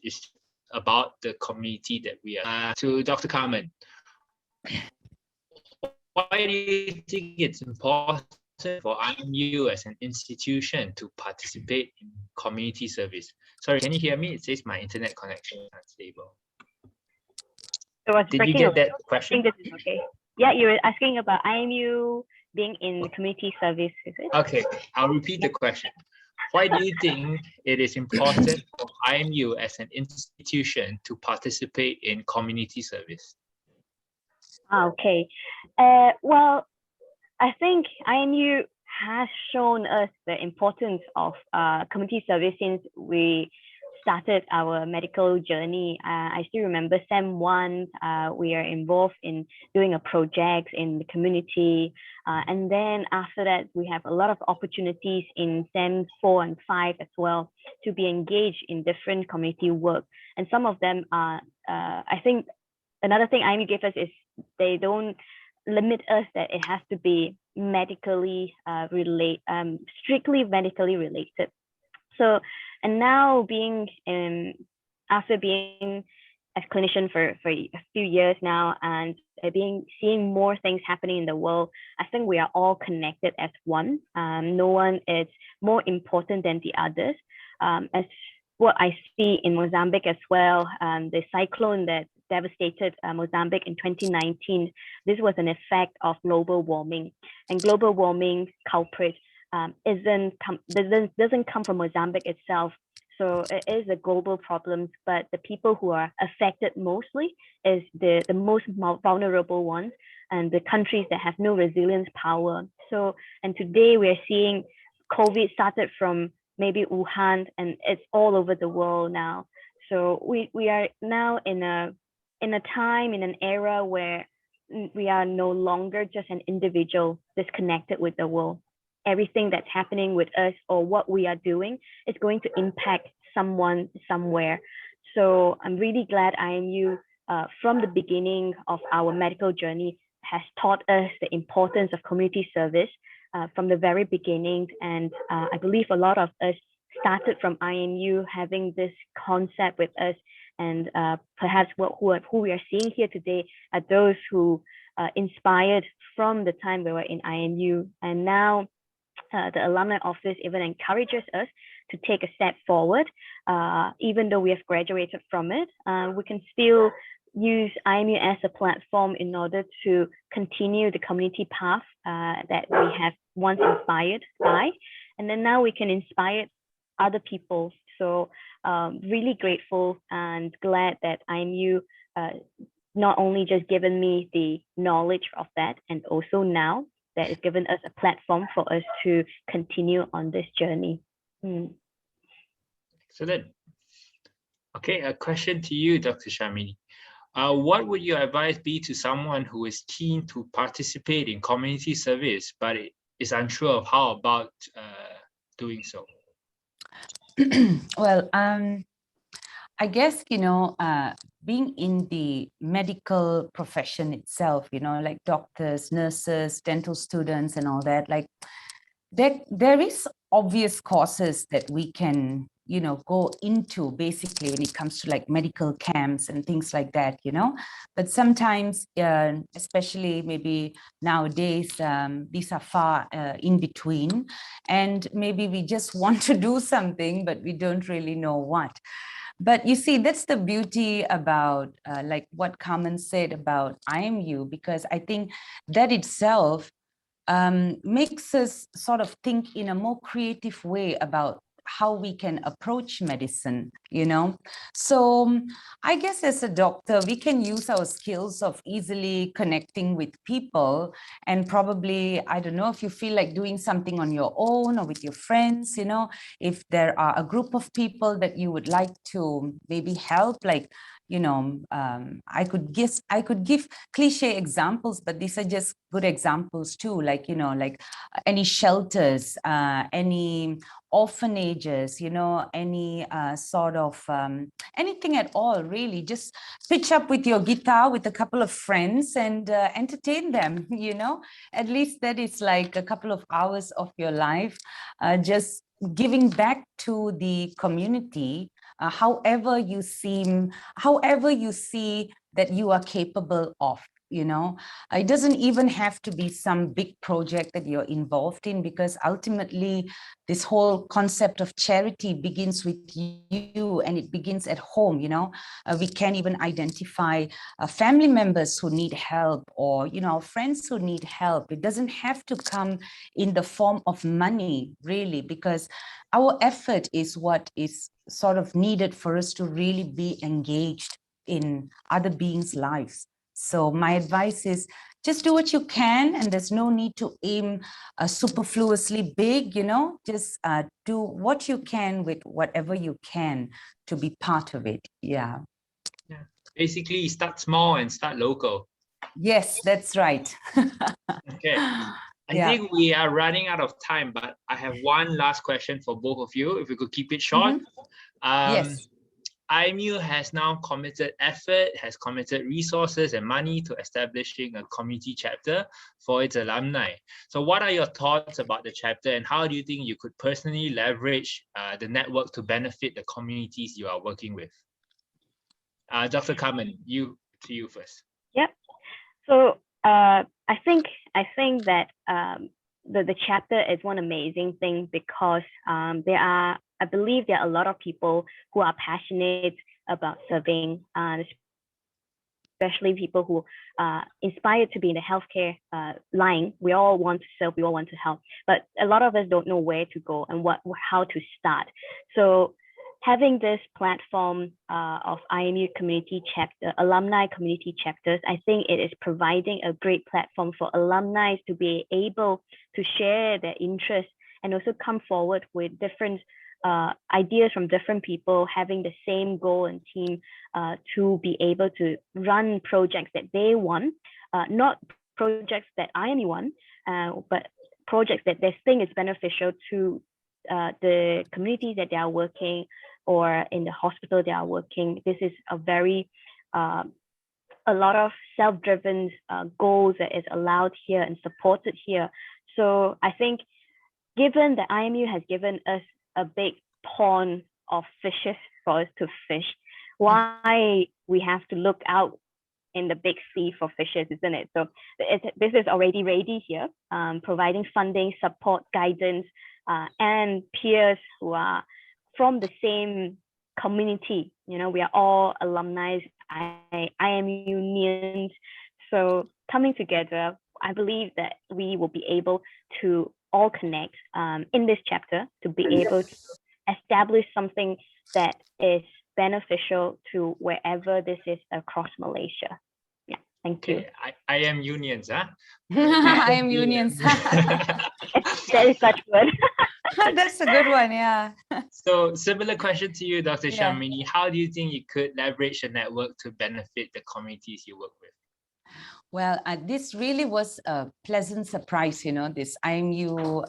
it's about the community that we are. To Dr. Karmen, why do you think it's important for IMU as an institution to participate in community service? Sorry, can you hear me? It says my internet connection is unstable. So Did you get that question? I think this is okay. Yeah, you were asking about IMU being in community service, is it? Okay, I'll repeat the question. Why do you think it is important for IMU as an institution to participate in community service? Okay. Well, I think IMU has shown us the importance of community service since we started our medical journey. I still remember SEM 1, we are involved in doing a project in the community. And then after that, we have a lot of opportunities in SEM 4 and 5 as well to be engaged in different community work. And some of them are, I think another thing IMU gave us is they don't limit us that it has to be medically strictly medically related. So, and now being after being a clinician for a few years now and seeing more things happening in the world, I think we are all connected as one. No one is more important than the others. As what I see in Mozambique as well, the cyclone that devastated Mozambique in 2019, this was an effect of global warming, and global warming culprit doesn't come from Mozambique itself. So it is a global problem, but the people who are affected mostly is the most vulnerable ones and the countries that have no resilience power. So, and today we're seeing COVID started from maybe Wuhan and it's all over the world now. So we are now in an era where we are no longer just an individual disconnected with the world. Everything that's happening with us or what we are doing is going to impact someone somewhere. So I'm really glad IMU from the beginning of our medical journey has taught us the importance of community service from the very beginning. And I believe a lot of us started from IMU having this concept with us. And perhaps who we are seeing here today are those who inspired from the time we were in IMU. And now the alumni office even encourages us to take a step forward. Even though we have graduated from it, we can still use IMU as a platform in order to continue the community path that we have once inspired by. And then now we can inspire other people. So really grateful and glad that IMU not only just given me the knowledge of that, and also now that has given us a platform for us to continue on this journey. Excellent. Okay, a question to you, Dr. Sharmini. What would your advice be to someone who is keen to participate in community service, but is unsure of how about doing so? Well, I guess, being in the medical profession itself, like doctors, nurses, dental students and all that, like there is obvious courses that we can, go into basically when it comes to like medical camps and things like that, but sometimes, especially maybe nowadays, these are far in between, and maybe we just want to do something, but we don't really know what. But you see, that's the beauty about like what Karmen said about IMU, because I think that itself makes us sort of think in a more creative way about how we can approach medicine, So I guess as a doctor, we can use our skills of easily connecting with people, and probably, I don't know, if you feel like doing something on your own or with your friends, if there are a group of people that you would like to maybe help, like, I could give cliche examples, but these are just good examples too, like, like any shelters, any orphanages, any sort of anything at all, really. Just pitch up with your guitar with a couple of friends and entertain them, At least that is like a couple of hours of your life, just giving back to the community, however you see that you are capable of, you know. It doesn't even have to be some big project that you're involved in, because ultimately this whole concept of charity begins with you, and it begins at home, you know. We can even identify family members who need help, or, you know, friends who need help. It doesn't have to come in the form of money, really, because our effort is what is sort of needed for us to really be engaged in other beings' lives. So my advice is just do what you can, and there's no need to aim superfluously big, you know. Just do what you can with whatever you can to be part of it. Yeah. Yeah. Basically, start small and start local. Yes, that's right. Okay. I think we are running out of time, but I have one last question for both of you, if we could keep it short. Yes. IMU has now committed effort, has committed resources and money to establishing a community chapter for its alumni. So what are your thoughts about the chapter, and how do you think you could personally leverage the network to benefit the communities you are working with? Dr. Karmen, to you first. Yep. So I think that the chapter is one amazing thing, because I believe there are a lot of people who are passionate about serving, especially people who are inspired to be in the healthcare line. We all want to serve, we all want to help, but a lot of us don't know where to go and how to start. So having this platform of IMU Community Chapter, Alumni Community Chapters, I think it is providing a great platform for alumni to be able to share their interests and also come forward with different ideas from different people having the same goal and team to be able to run projects that they want, not projects that IMU want, but projects that they think is beneficial to the communities that they are working, or in the hospital they are working. This is a very a lot of self-driven goals that is allowed here and supported here. So I think, given that IMU has given us a big pond of fishes for us to fish, why we have to look out in the big sea for fishes, isn't it? So this is already ready here, providing funding, support, guidance, and peers who are from the same community. You know, we are all alumni, IMU unions. So coming together, I believe that we will be able to all connect in this chapter to be able to establish something that is beneficial to wherever this is across Malaysia. Yeah, thank you. I am unions, huh? I am unions. That is such good. That's a good one, yeah. So similar question to you, Dr. Sharmini. How do you think you could leverage the network to benefit the communities you work with? Well, this really was a pleasant surprise, you know, this IMU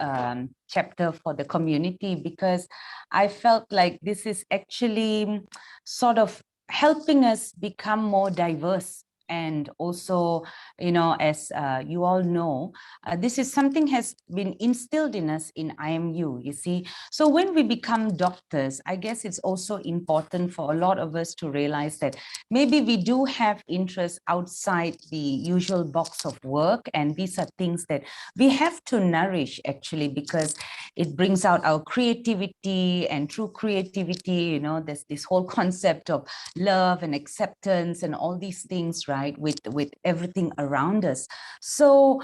chapter for the community, because I felt like this is actually sort of helping us become more diverse. And also, you know, as you all know, this is something has been instilled in us in IMU, you see. So when we become doctors, I guess it's also important for a lot of us to realize that maybe we do have interests outside the usual box of work. And these are things that we have to nourish, actually, because it brings out our creativity. And through creativity, you know, there's this whole concept of love and acceptance and all these things, right, with everything around us. So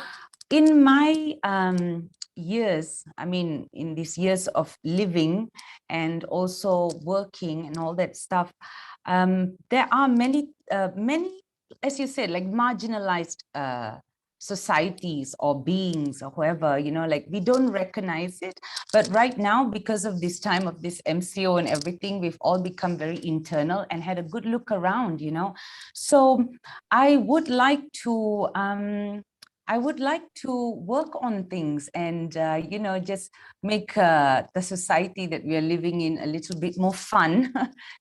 in my years, I mean, in these years of living and also working and all that stuff, there are many, as you said, like marginalized societies or beings or whoever, you know, like we don't recognize it. But right now, because of this time of this MCO and everything, we've all become very internal and had a good look around, you know. So I would like to work on things and, you know, just make the society that we are living in a little bit more fun,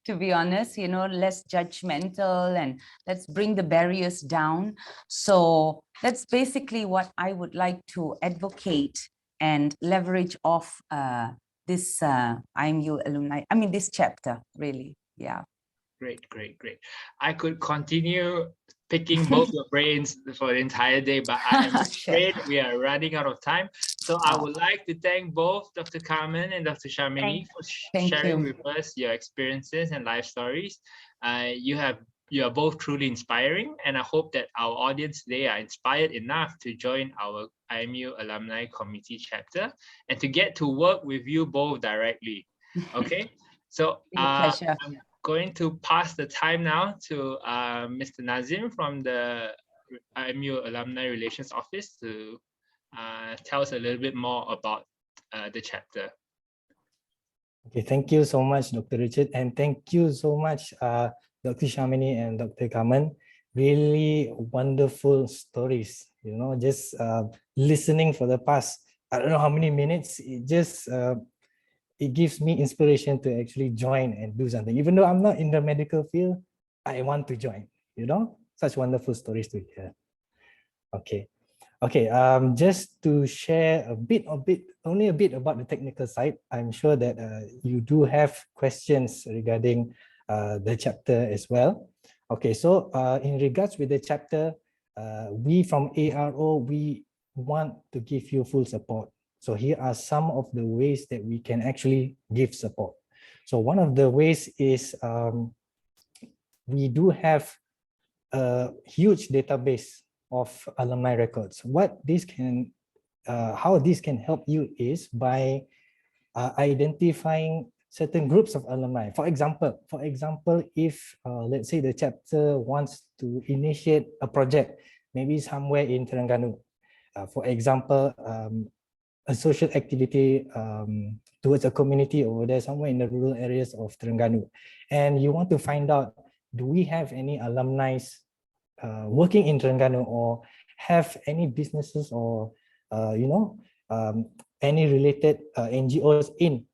to be honest, you know, less judgmental, and let's bring the barriers down. So that's basically what I would like to advocate and leverage off this IMU alumni, I mean, this chapter, really. Yeah. Great, great, great. I could continue picking both your brains for the entire day, but I am afraid we are running out of time. So I would like to thank both Dr. Karmen and Dr. Sharmini for sharing with us your experiences and life stories. You are both truly inspiring, and I hope that our audience today are inspired enough to join our IMU Alumni Community Chapter and to get to work with you both directly. Okay, so I'm going to pass the time now to Mr. Nazim from the IMU Alumni Relations Office to tell us a little bit more about the chapter. Okay, thank you so much, Dr. Richard, and thank you so much, Dr. Sharmini and Dr. Karmen. Really wonderful stories, you know, just listening for the past, I don't know how many minutes, it just, it gives me inspiration to actually join and do something. Even though I'm not in the medical field, I want to join, you know, such wonderful stories to hear. Okay. Okay, just to share only a bit about the technical side. I'm sure that you do have questions regarding the chapter as well. Okay, so in regards with the chapter, we from ARO, we want to give you full support. So here are some of the ways that we can actually give support. So one of the ways is we do have a huge database of alumni records. What this can, how this can help you is by identifying certain groups of alumni. For example, if let's say the chapter wants to initiate a project, maybe somewhere in Terengganu. For example, a social activity towards a community over there, somewhere in the rural areas of Terengganu, and you want to find out, do we have any alumni working in Terengganu, or have any businesses or you know, any related NGOs in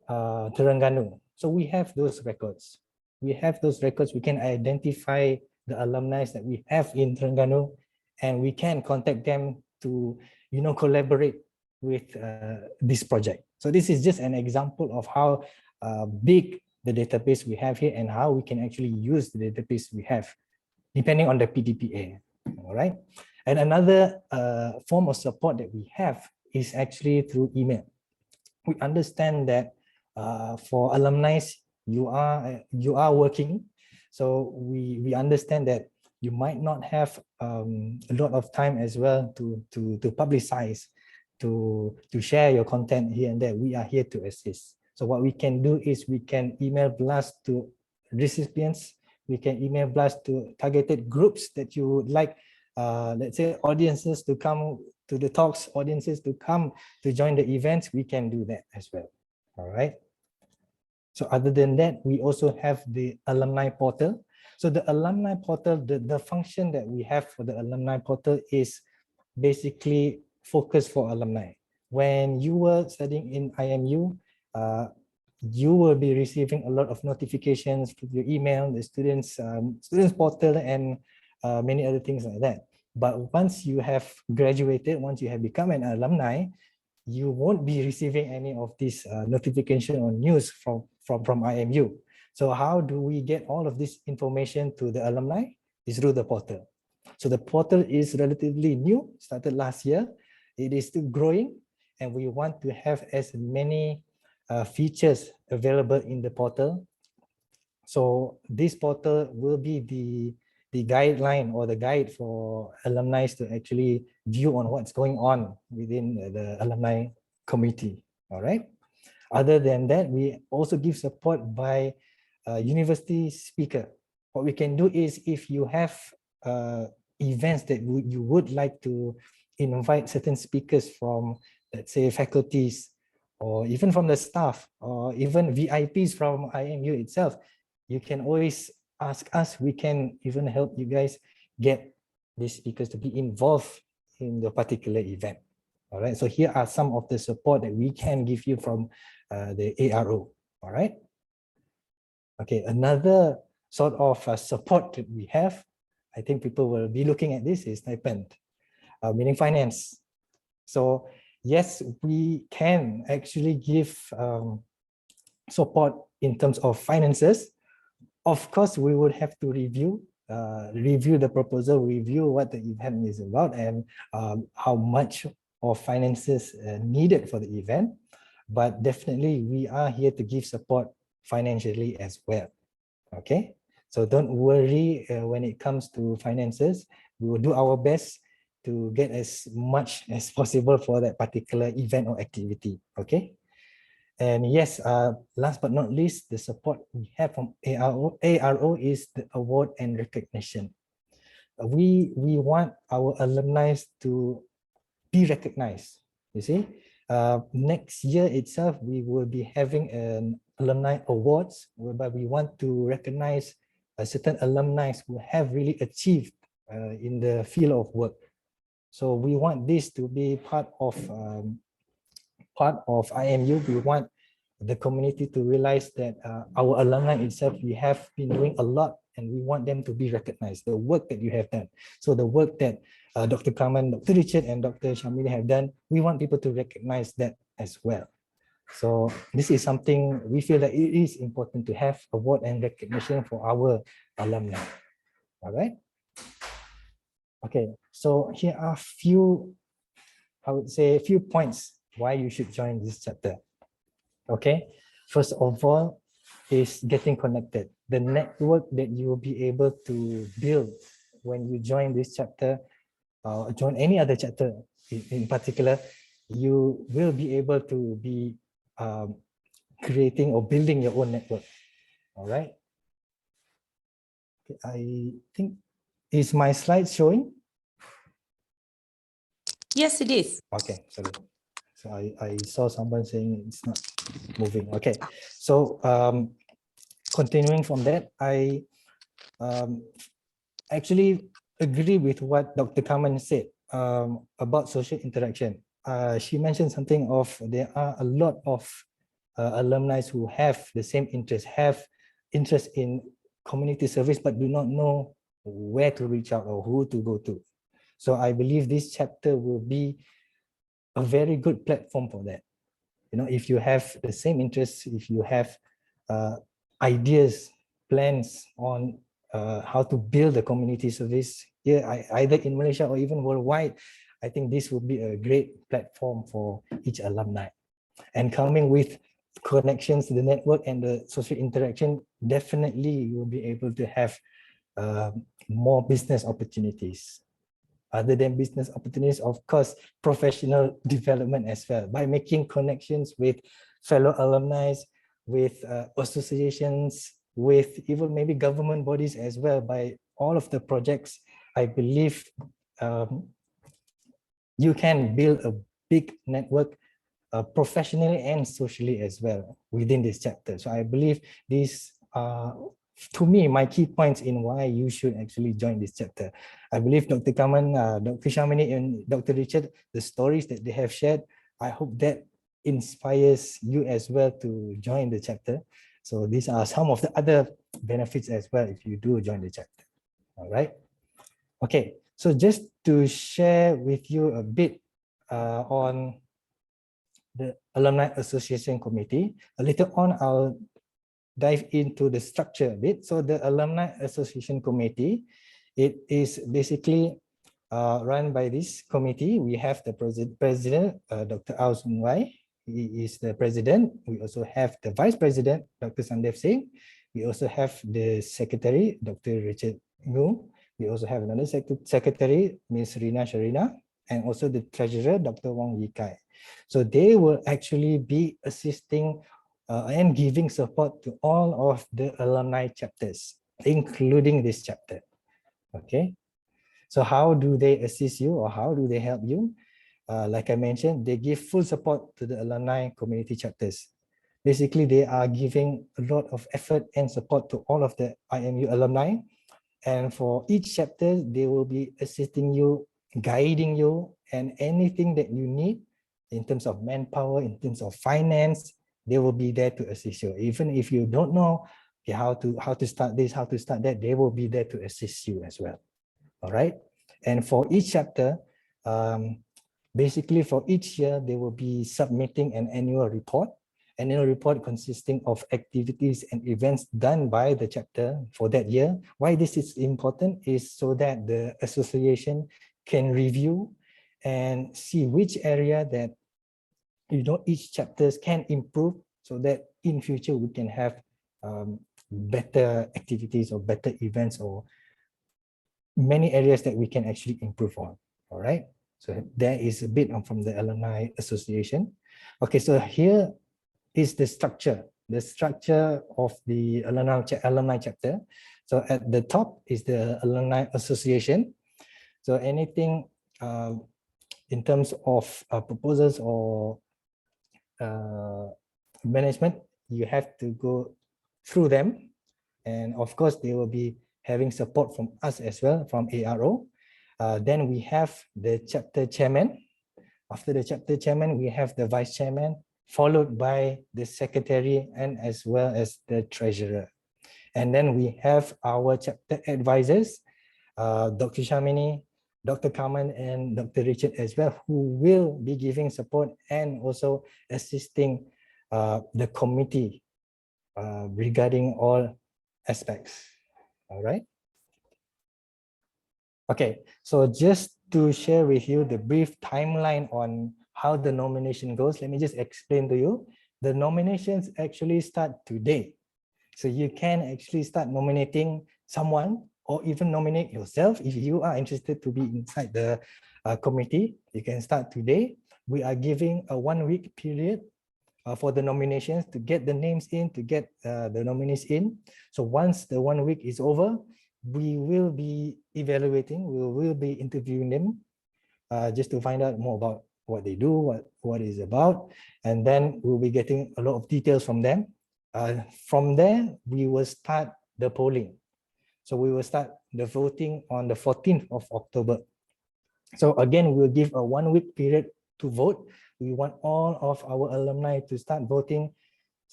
Terengganu. So we have those records. We can identify the alumni that we have in Terengganu, and we can contact them to, you know, collaborate with this project. So this is just an example of how big the database we have here and how we can actually use the database we have, depending on the PDPA. All right. And another form of support that we have is actually through email. We understand that for alumni, you are working, so we understand that you might not have a lot of time as well to publicize, to share your content here and there. We are here to assist. So what we can do is we can email blast to recipients. We can email blast to targeted groups that you would like, let's say, audiences to come to the talks, audiences to come to join the events. We can do that as well. All right. So other than that, we also have the Alumni Portal. So the Alumni Portal, the function that we have for the Alumni Portal is basically focused for alumni. When you were studying in IMU, you will be receiving a lot of notifications through your email, the students portal, and many other things like that. But once you have graduated, once you have become an alumni, you won't be receiving any of this notification or news from IMU. So how do we get all of this information to the alumni? Is through the portal. So the portal is relatively new, started last year. It is still growing, and we want to have as many features available in the portal. So this portal will be the guideline or the guide for alumni to actually view on what's going on within the alumni community. All right. Other than that, we also give support by university speaker. What we can do is, if you have events that you would like to invite certain speakers from, let's say, faculties, or even from the staff, or even VIPs from IMU itself, you can always ask us. We can even help you guys get these speakers to be involved in the particular event. All right, so here are some of the support that we can give you from the ARO. All right. Okay, another sort of support that we have, I think people will be looking at this, is stipend, meaning finance. So yes, we can actually give support in terms of finances. Of course, we would have to review review the proposal, review what the event is about, and how much of finances needed for the event. But definitely we are here to give support financially as well. Okay, so don't worry when it comes to finances. We will do our best to get as much as possible for that particular event or activity. Okay. And yes, last but not least, the support we have from ARO is the award and recognition. We want our alumni to be recognized. You see, next year itself, we will be having an Alumni Awards, whereby we want to recognize certain alumni who have really achieved in the field of work. So we want this to be part of IMU. We want the community to realize that our alumni itself, we have been doing a lot, and we want them to be recognized, the work that you have done. So the work that Dr. Karmen, Dr. Richard, and Dr. Sharmini have done, we want people to recognize that as well. So this is something we feel that it is important to have award and recognition for our alumni. All right. Okay, so here are few, I would say a few points why you should join this chapter. Okay, first of all is getting connected. The network that you will be able to build when you join this chapter, join any other chapter in particular, you will be able to be creating or building your own network. All right. Okay, I think, is my slide showing? Yes, it is. Okay, sorry. So I saw someone saying it's not moving. Okay, so continuing from that, I actually agree with what Dr. Karmen said about social interaction. She mentioned something of there are a lot of alumni who have the same interest, have interest in community service, but do not know where to reach out or who to go to. So I believe this chapter will be a very good platform for that. You know, if you have the same interests, if you have ideas, plans on how to build a community service here, either in Malaysia or even worldwide, I think this will be a great platform for each alumni. And coming with connections to the network and the social interaction, definitely you will be able to have more business opportunities. Other than business opportunities, of course, professional development as well, by making connections with fellow alumni, with associations, with even maybe government bodies as well. By all of the projects, I believe you can build a big network professionally and socially as well within this chapter. So I believe these are, to me, my key points in why you should actually join this chapter. I believe Dr. Karmen, Dr. Sharmini, and Dr. Richard, the stories that they have shared, I hope that inspires you as well to join the chapter. So these are some of the other benefits as well if you do join the chapter. All right. Okay, so just to share with you a bit on the Alumni Association Committee, later on I'll dive into the structure a bit. So the Alumni Association Committee, it is basically run by this committee. We have the president, Dr. Austin Wai. He is the president. We also have the vice president, Dr. Sandev Singh. We also have the secretary, Dr. Richard Ngu. We also have another secretary, Ms. Rina Sharina, and also the treasurer, Dr. Wong Yikai. So they will actually be assisting and giving support to all of the alumni chapters, including this chapter. Okay, so how do they assist you, or how do they help you? Like I mentioned, they give full support to the alumni community chapters. Basically, they are giving a lot of effort and support to all of the IMU alumni. And for each chapter, they will be assisting you, guiding you, and anything that you need in terms of manpower, in terms of finance, they will be there to assist you. Even if you don't know how to start this, how to start that, they will be there to assist you as well. All right. And for each chapter, basically for each year, they will be submitting an annual report. annual report consisting of activities and events done by the chapter for that year. Why this is important is so that the association can review and see which area that each chapters can improve, so that in future we can have better activities or better events or many areas that we can actually improve on. All right. So there is a bit from the Alumni Association. Okay, so here is the structure of the alumni chapter. So at the top is the Alumni Association. So anything in terms of proposals or management, you have to go through them. And of course, they will be having support from us as well, from ARO. Then we have the chapter chairman. After the chapter chairman, we have the vice chairman, followed by the secretary and as well as the treasurer. And then we have our chapter advisors, Dr. Sharmini, Dr. Karmen, and Dr. Richard as well, who will be giving support and also assisting the committee regarding all aspects. All right. Okay, so just to share with you the brief timeline on how the nomination goes, let me just explain to you. The nominations actually start today. So you can actually start nominating someone or even nominate yourself. If you are interested to be inside the committee, you can start today. We are giving a 1-week period for the nominations to get the names in, to get the nominees in. So once the 1 week is over, we will be evaluating, we will be interviewing them just to find out more about what they do, what is about, and then we'll be getting a lot of details from them. From there, we will start the polling. So we will start the voting on the 14th of October. So again, we'll give a 1-week period to vote. We want all of our alumni to start voting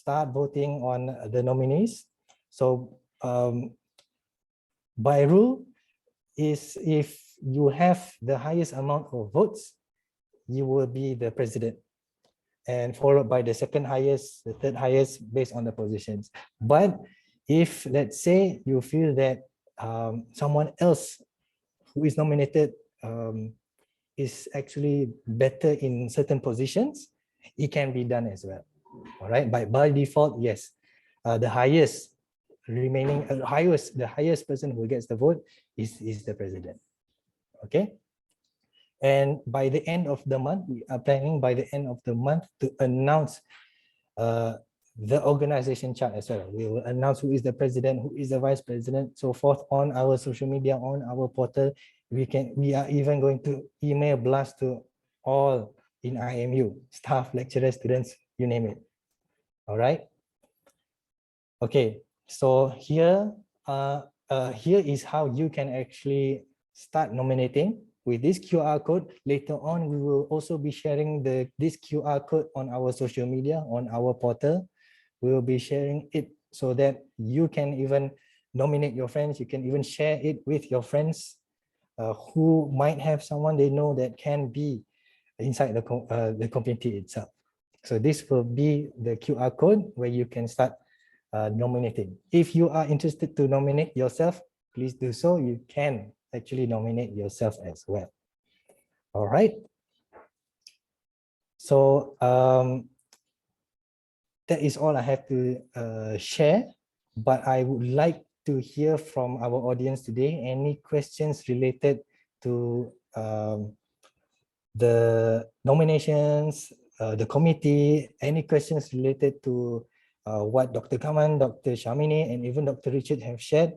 on the nominees. So by rule is if you have the highest amount of votes, you will be the president, and followed by the second highest, the third highest, based on the positions. But if, let's say, you feel that someone else who is nominated is actually better in certain positions, it can be done as well. All right, by default, yes, the highest person who gets the vote is the president. Okay. And by the end of the month, we are planning by the end of the month to announce the organization chart as well. We will announce who is the president, who is the vice president, so forth on our social media, on our portal. We are even going to email blast to all in IMU, staff, lecturers, students, you name it. All right. Okay, so here is how you can actually start nominating with this QR code. Later on, we will also be sharing this QR code on our social media, on our portal. We will be sharing it so that you can even nominate your friends. You can even share it with your friends who might have someone they know that can be inside the community itself. So this will be the QR code where you can start nominating. If you are interested to nominate yourself, please do so. You can actually nominate yourself as well. All right. So that is all I have to share, but I would like to hear from our audience today. Any questions related to the nominations, the committee, any questions related to what Dr. Karmen, Dr. Sharmini, and even Dr. Richard have shared,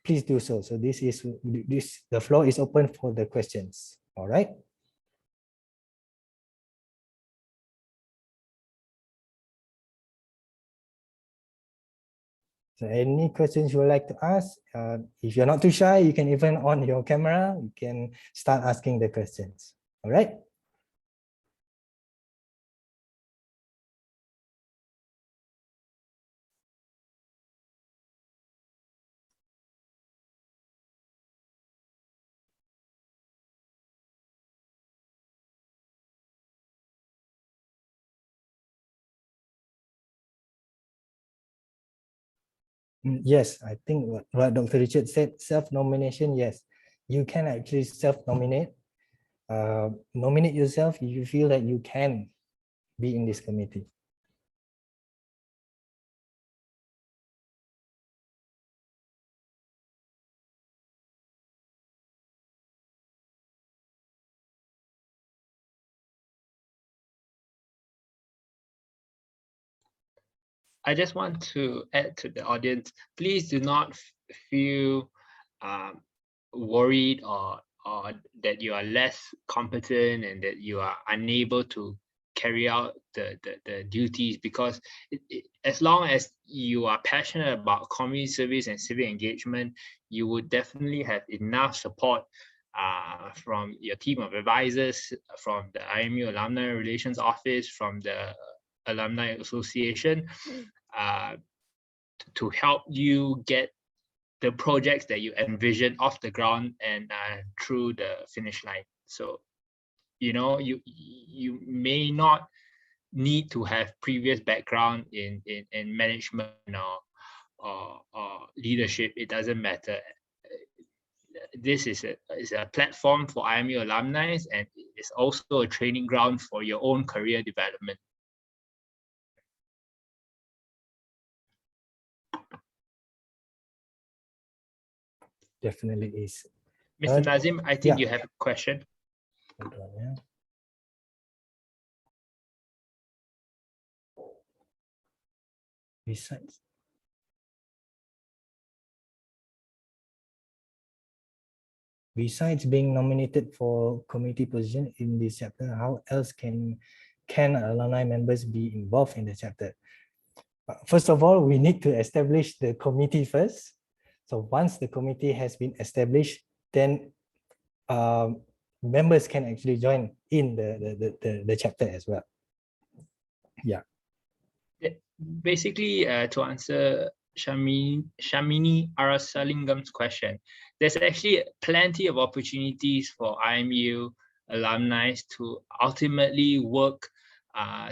please do so. So the floor is open for the questions. All right. So any questions you would like to ask? If you're not too shy, you can even on your camera, you can start asking the questions. All right. Yes, I think what Dr. Richard said, self-nomination, yes. You can actually self-nominate, nominate yourself if you feel that you can be in this committee. I just want to add to the audience, please do not feel worried or that you are less competent and that you are unable to carry out the duties, because as long as you are passionate about community service and civic engagement, you would definitely have enough support from your team of advisors, from the IMU Alumni Relations Office, from the Alumni Association, to help you get the projects that you envision off the ground and through the finish line. So, you know, you may not need to have previous background in management or leadership. It doesn't matter. This is a platform for IMU alumni, and it's also a training ground for your own career development. Definitely is. Mr. Nazim, I think you have a question. Hold on, yeah. Besides being nominated for committee position in this chapter, how else can alumni members be involved in the chapter? First of all, we need to establish the committee first. So once the committee has been established, then members can actually join in the chapter as well. Yeah. Basically, to answer Sharmini Arasalingam's question, there's actually plenty of opportunities for IMU alumni to ultimately work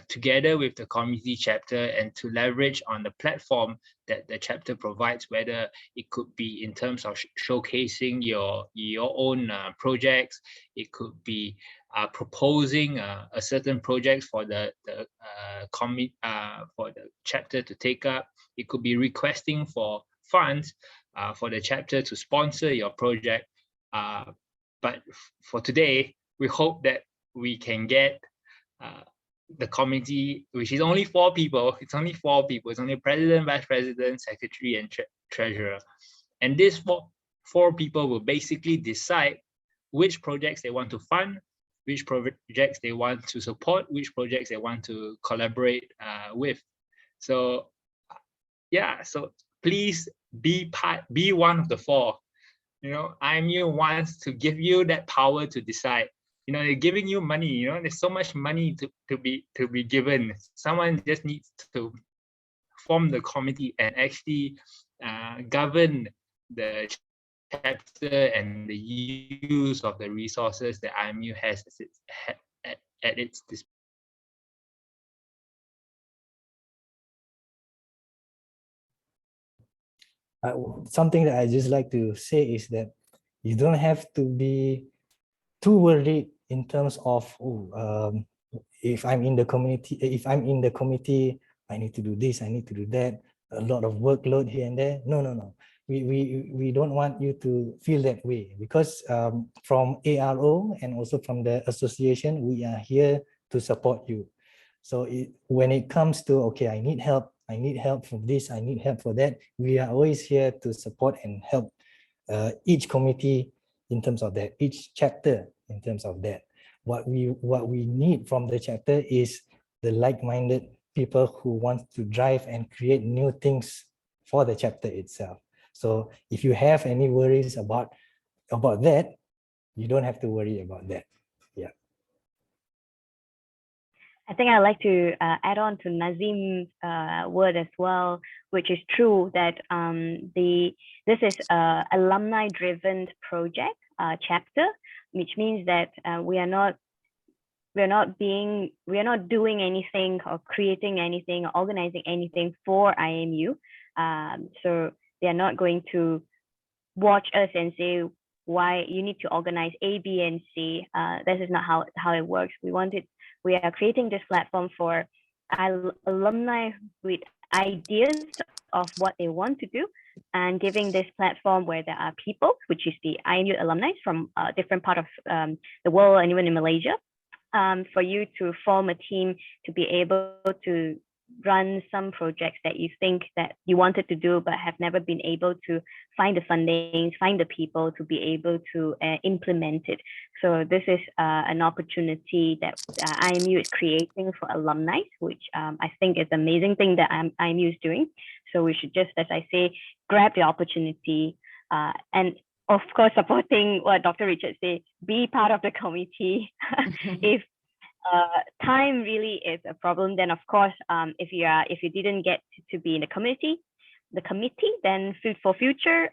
together with the community chapter and to leverage on the platform that the chapter provides, whether it could be in terms of showcasing your own projects, it could be proposing a certain project for the chapter to take up. It could be requesting for funds for the chapter to sponsor your project. But for today, we hope that we can get the committee, which is only 4 people. It's only 4 people. It's only president, vice president, secretary, and treasurer. And these four people will basically decide which projects they want to fund, which projects they want to support, which projects they want to collaborate with. So yeah, so please be one of the 4. You know, IMU wants to give you that power to decide. You know, they're giving you money. You know, there's so much money to be given. Someone just needs to form the committee and actually govern the chapter and the use of the resources that IMU has at its disposal. Something that I just like to say is that you don't have to be too worried in terms of if I'm in the community, I need to do this, I need to do that, a lot of workload here and there. No. We don't want you to feel that way, because from ARO and also from the association, we are here to support you. So when it comes to, okay, I need help for this, I need help for that, we are always here to support and help each committee in terms of that, each chapter in terms of that. What we need from the chapter is the like-minded people who want to drive and create new things for the chapter itself. So if you have any worries about that, you don't have to worry about that. Yeah. I think I'd like to add on to Nazim's word as well, which is true that this is an alumni-driven project chapter, which means that we are not doing anything or creating anything or organizing anything for IMU. So they are not going to watch us and say, why you need to organize A, B, and C. This is not how it works. We are creating this platform for alumni with ideas of what they want to do, and giving this platform where there are people, which is the IMU alumni from different part of the world and even in Malaysia, for you to form a team to be able to run some projects that you think that you wanted to do but have never been able to find the funding, find the people to be able to implement it. So this is an opportunity that IMU is creating for alumni, which I think is an amazing thing that IMU is doing. So we should just, as I say, grab the opportunity and of course supporting what Dr. Richard said, be part of the committee. If time really is a problem, then of course, if you didn't get to be in the committee, then for future,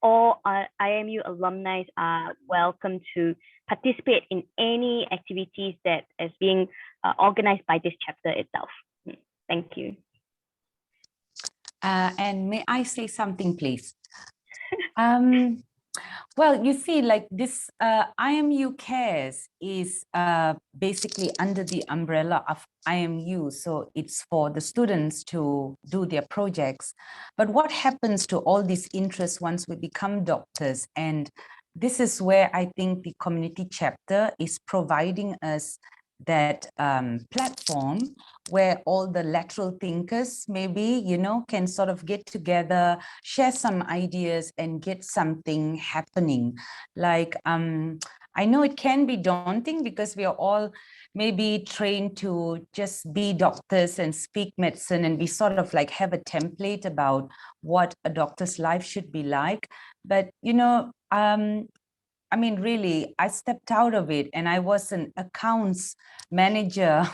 all IMU alumni are welcome to participate in any activities that is being organized by this chapter itself. Thank you. And may I say something, please? Well, you see, like this IMU Cares is basically under the umbrella of IMU. So it's for the students to do their projects. But what happens to all these interests once we become doctors? And this is where I think the community chapter is providing us that platform where all the lateral thinkers maybe, you know, can sort of get together, share some ideas and get something happening. Like, I know it can be daunting because we are all maybe trained to just be doctors and speak medicine, and we sort of like have a template about what a doctor's life should be like. But, you know, I mean, really, I stepped out of it and I was an accounts manager.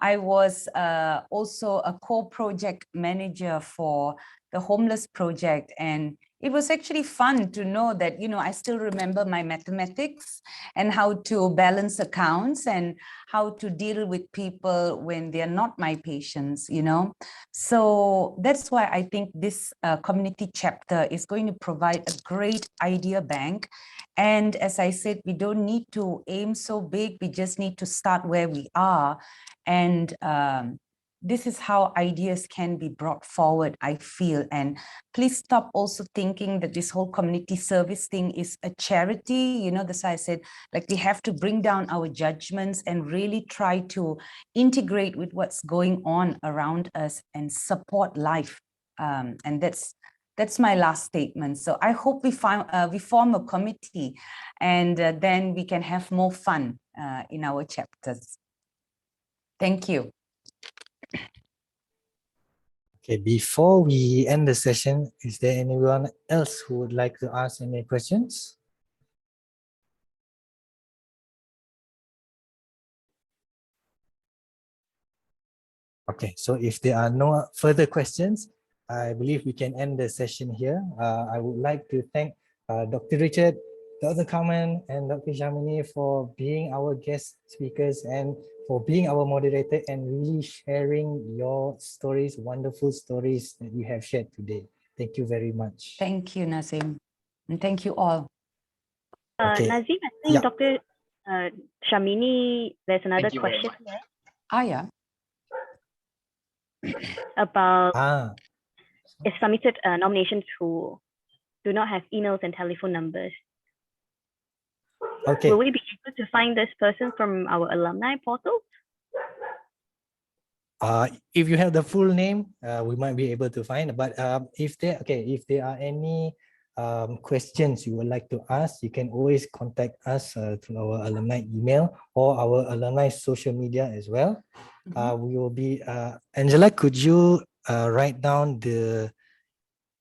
I was also a co-project manager for the homeless project. And it was actually fun to know that, you know, I still remember my mathematics and how to balance accounts and how to deal with people when they're not my patients, you know. So that's why I think this community chapter is going to provide a great idea bank. And as I said, we don't need to aim so big, we just need to start where we are. And this is how ideas can be brought forward, I feel. And please stop also thinking that this whole community service thing is a charity. You know, that's why I said, like, we have to bring down our judgments and really try to integrate with what's going on around us and support life. And that's my last statement. So I hope we form a committee, and then we can have more fun in our chapters. Thank you. Okay, before we end the session, is there anyone else who would like to ask any questions? Okay, so if there are no further questions, I believe we can end the session here. I would like to thank Dr. Richard, Dr. Karmen, and Dr. Sharmini for being our guest speakers and for being our moderator and really sharing your stories, wonderful stories that you have shared today. Thank you very much. Thank you, Nazim. And thank you all. Okay. Nazim, I think Dr. Sharmini, there's another question there. Yeah. About it's submitted nominations who do not have emails and telephone numbers. Okay. Will we be able to find this person from our alumni portal? If you have the full name, we might be able to find. But if there are any questions you would like to ask, you can always contact us through our alumni email or our alumni social media as well. We will be Angela, could you write down the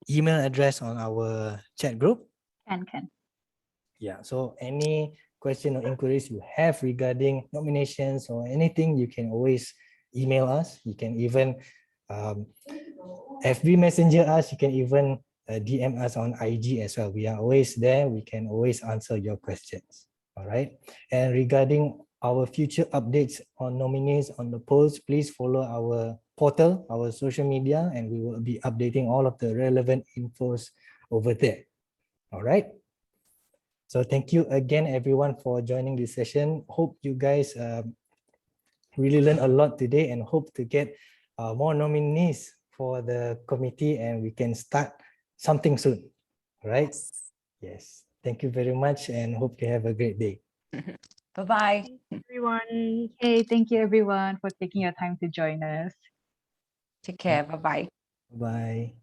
email address on our chat group? Can. Yeah, so any question or inquiries you have regarding nominations or anything, you can always email us. You can even FB messenger us. You can even DM us on IG as well. We are always there. We can always answer your questions. All right. And regarding our future updates on nominees on the polls, please follow our portal, our social media, and we will be updating all of the relevant infos over there. All right. So thank you again, everyone, for joining this session. Hope you guys really learned a lot today and hope to get more nominees for the committee and we can start something soon. All right. Yes. Thank you very much and hope you have a great day. Bye-bye. Everyone. Hey, thank you everyone for taking your time to join us. Take care. Bye-bye. Bye.